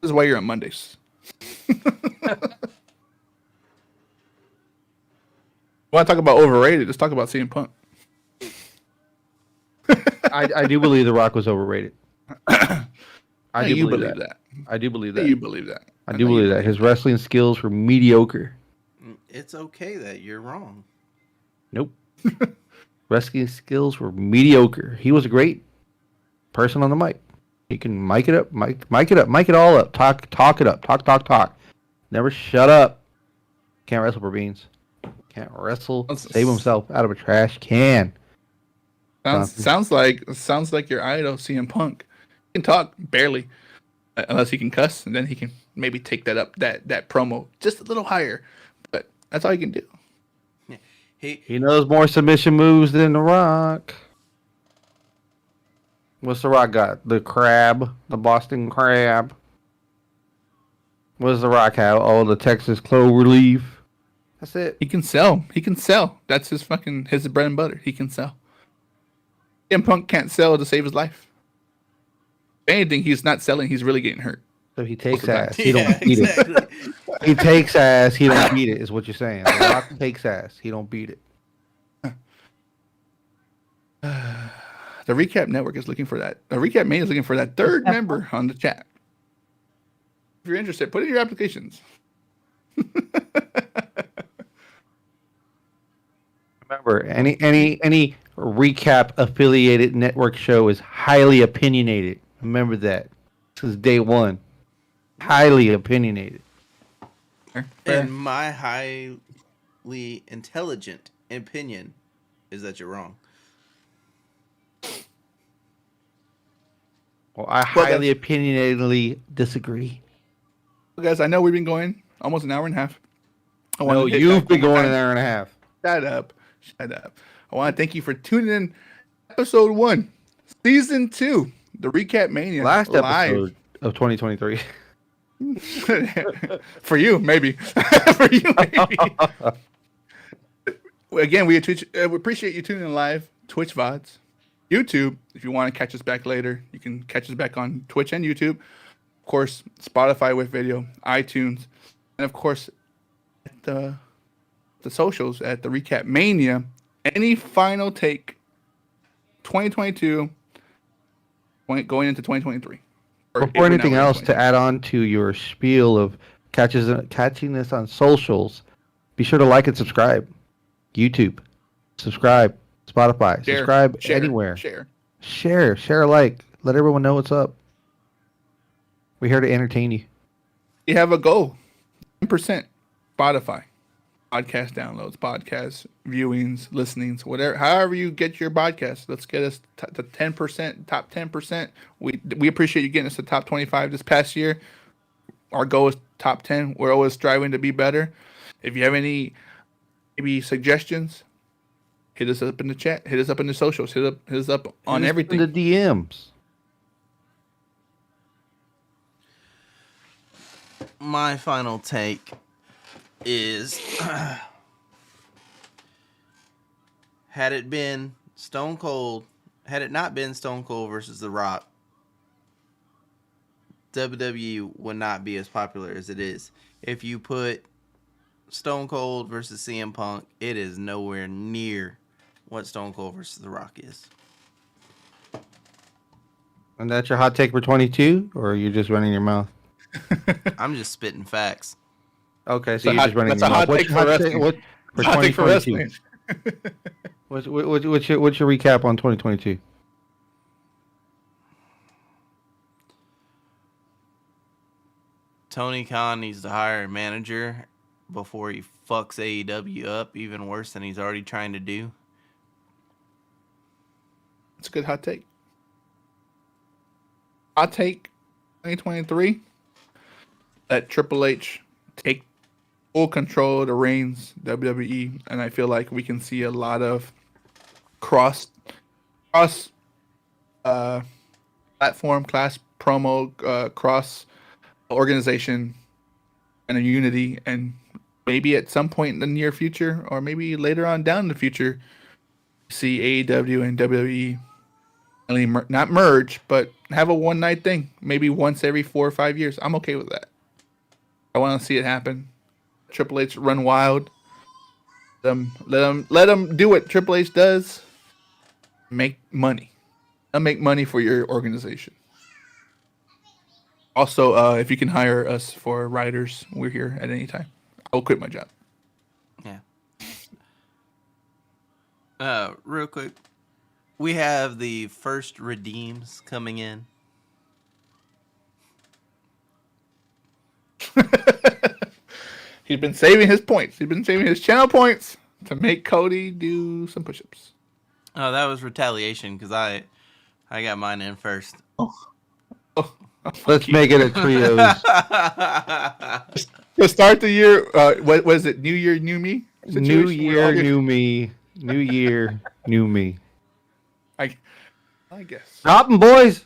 This is why you're on Mondays. Want to talk about overrated? Let's talk about CM Punk. I do believe The Rock was overrated. I do believe that. I do believe that. You believe that. I do believe that. His wrestling skills were mediocre. It's okay that you're wrong. Nope. Wrestling skills were mediocre. He was a great person on the mic. He can mic it up, mic it all up, talk it up, talk. Never shut up. Can't wrestle for beans. Can't wrestle. Save himself out of a trash can. Sounds like your idol, CM Punk. He can talk barely, unless he can cuss, and then he can maybe take that up that promo just a little higher. But that's all he can do. He knows more submission moves than The Rock. What's The Rock got? The crab, the Boston crab. What does The Rock have? Oh, the Texas clover leaf. That's it. He can sell. That's his bread and butter. He can sell. CM Punk can't sell to save his life. If anything, he's not selling. He's really getting hurt. So he takes ass. He don't beat it. He takes ass. He don't beat it. Is what you're saying. The Rock takes ass. He don't beat it. The Recap Network is looking for that. The Recap Mania is looking for that third member on the chat. If you're interested, put in your applications. Remember, any recap affiliated network show is highly opinionated. Remember that. This is day one. Highly opinionated. Fair. And my highly intelligent opinion is that you're wrong. Well, I highly opinionatedly disagree. Guys, I know we've been going almost an hour and a half. No, you've been going an hour and a half. Shut up. Shut up. I want to thank you for tuning in. Episode 1, Season 2, the Recap Mania. Last live. episode of 2023. For you, maybe. For you, maybe. Again, we appreciate you tuning in live. Twitch VODs. YouTube, if you want to catch us back later, you can catch us back on Twitch and YouTube. Of course, Spotify with video, iTunes, and of course, at the socials at the Recap Mania. Any final take 2022 going into 2023? Before anything else, to add on to your spiel of catching this on socials, be sure to like and subscribe. YouTube, subscribe. Spotify, subscribe anywhere. Share, like. Let everyone know what's up. We're here to entertain you. You have a goal. 10% Spotify. Podcast downloads, podcast viewings, listenings, whatever. However you get your podcast, let's get us to 10%, top 10%. We appreciate you getting us to top 25 this past year. Our goal is top 10. We're always striving to be better. If you have any maybe suggestions, hit us up in the chat. Hit us up in the socials. Hit us up on everything. The DMs. My final take is had it not been Stone Cold versus The Rock, WWE would not be as popular as it is. If you put Stone Cold versus CM Punk, it is nowhere near what Stone Cold versus The Rock is. And that's your hot take for 22, or are you just running your mouth? I'm just spitting facts. Okay, so you're just running your mouth. What's your hot take for 2022? What's your recap on 2022? Tony Khan needs to hire a manager before he fucks AEW up even worse than he's already trying to do. It's a good hot take. Hot take 2023. Let Triple H take full control of the reins, WWE, and I feel like we can see a lot of cross platform, class promo, cross organization, and a unity, and maybe at some point in the near future, or maybe later on down in the future, see AEW and WWE not merge, but have a one night thing, maybe once every 4 or 5 years. I'm okay with that. I want to see it happen. Triple H run wild. Let them do what Triple H does. Make money. Make money for your organization. Also, if you can hire us for writers, we're here at any time. I'll quit my job. Yeah. Real quick, we have the first redeems coming in. He's been saving his points. He's been saving his channel points to make Cody do some push-ups. Oh, that was retaliation because I got mine in first. Let's make it a trios. To start the year, what was it? New Year, New Me? New Year, New Me. New Year, New Me. I guess. Stop 'em, boys.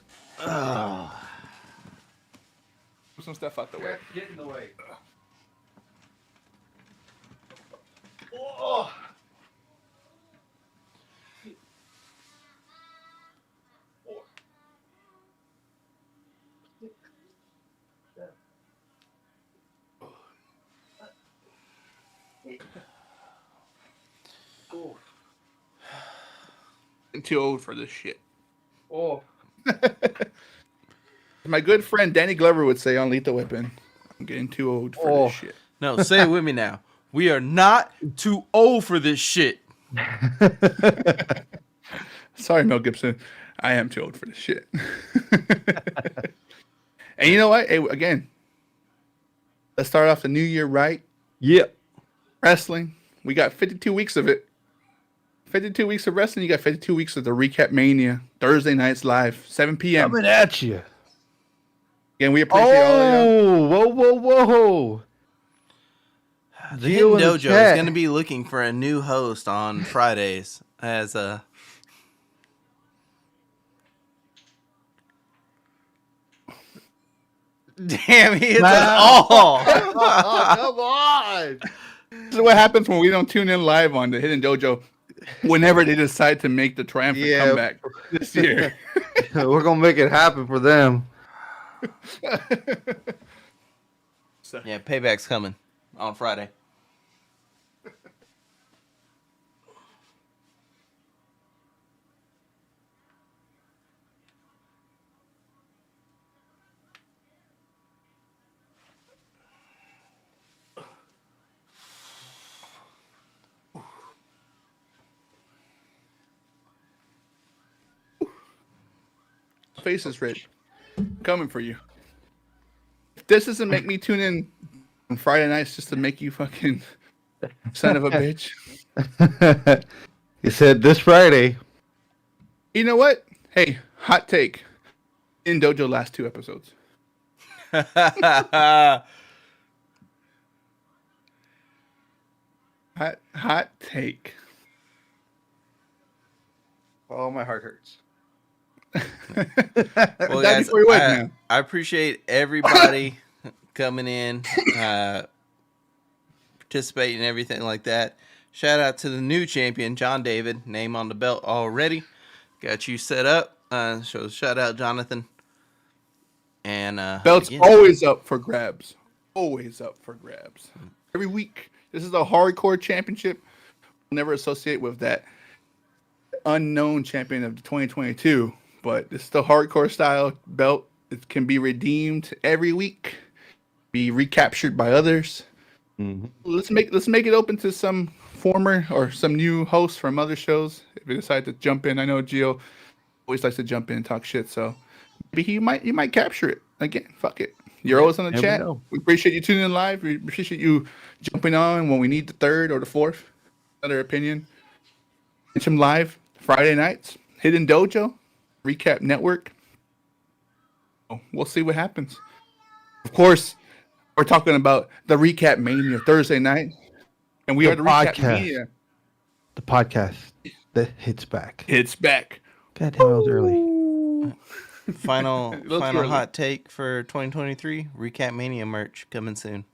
Put some stuff out the way. Get in the way. Oh. I'm too old for this shit. Oh. My good friend Danny Glover would say on Lethal Weapon, I'm getting too old for this shit. No, say it with me now. We are not too old for this shit. Sorry, Mel Gibson. I am too old for this shit. And you know what? Hey, again, let's start off the new year right. Yep. Wrestling. We got 52 weeks of it. 52 weeks of wrestling. You got 52 weeks of the RecapMania. Thursday nights live, 7 p.m. Coming at you. Again, we appreciate all of y'all. Whoa. The Gio Hidden in the Dojo is chat. going to be looking for a new host on Fridays as a. Damn, he hits us all. Oh, come on. This is what happens when we don't tune in live on the Hidden Dojo whenever they decide to make the triumphant comeback this year. We're going to make it happen for them. Yeah, payback's coming on Friday. Face is red. Coming for you. If this doesn't make me tune in on Friday nights just to make you fucking son of a bitch. You said this Friday. You know what? Hey, hot take. In Dojo last 2 episodes. Hot take. Oh, my heart hurts. Well, guys, I appreciate everybody coming in, participating and everything like that. Shout out to the new champion, John David. Name on the belt already. Got you set up. So shout out, Jonathan. And belt's always up for grabs. Always up for grabs. Every week. This is a hardcore championship. We'll never associate with that unknown champion of 2022. But it's the hardcore style belt. It can be redeemed every week. Be recaptured by others. Mm-hmm. Let's make it open to some former or some new hosts from other shows. If they decide to jump in, I know Gio always likes to jump in and talk shit. So maybe you might capture it again. Fuck it. You're always on the chat. We appreciate you tuning in live. We appreciate you jumping on when we need the third or the fourth. Another opinion. Catch them live Friday nights. Hidden Dojo, Recap Network. We'll see what happens. Of course, we're talking about the RecapMania Thursday night, and we are the RecapMania. The podcast that hits back. It's back. God damn, I was early. Final hot take for 2023. RecapMania merch coming soon.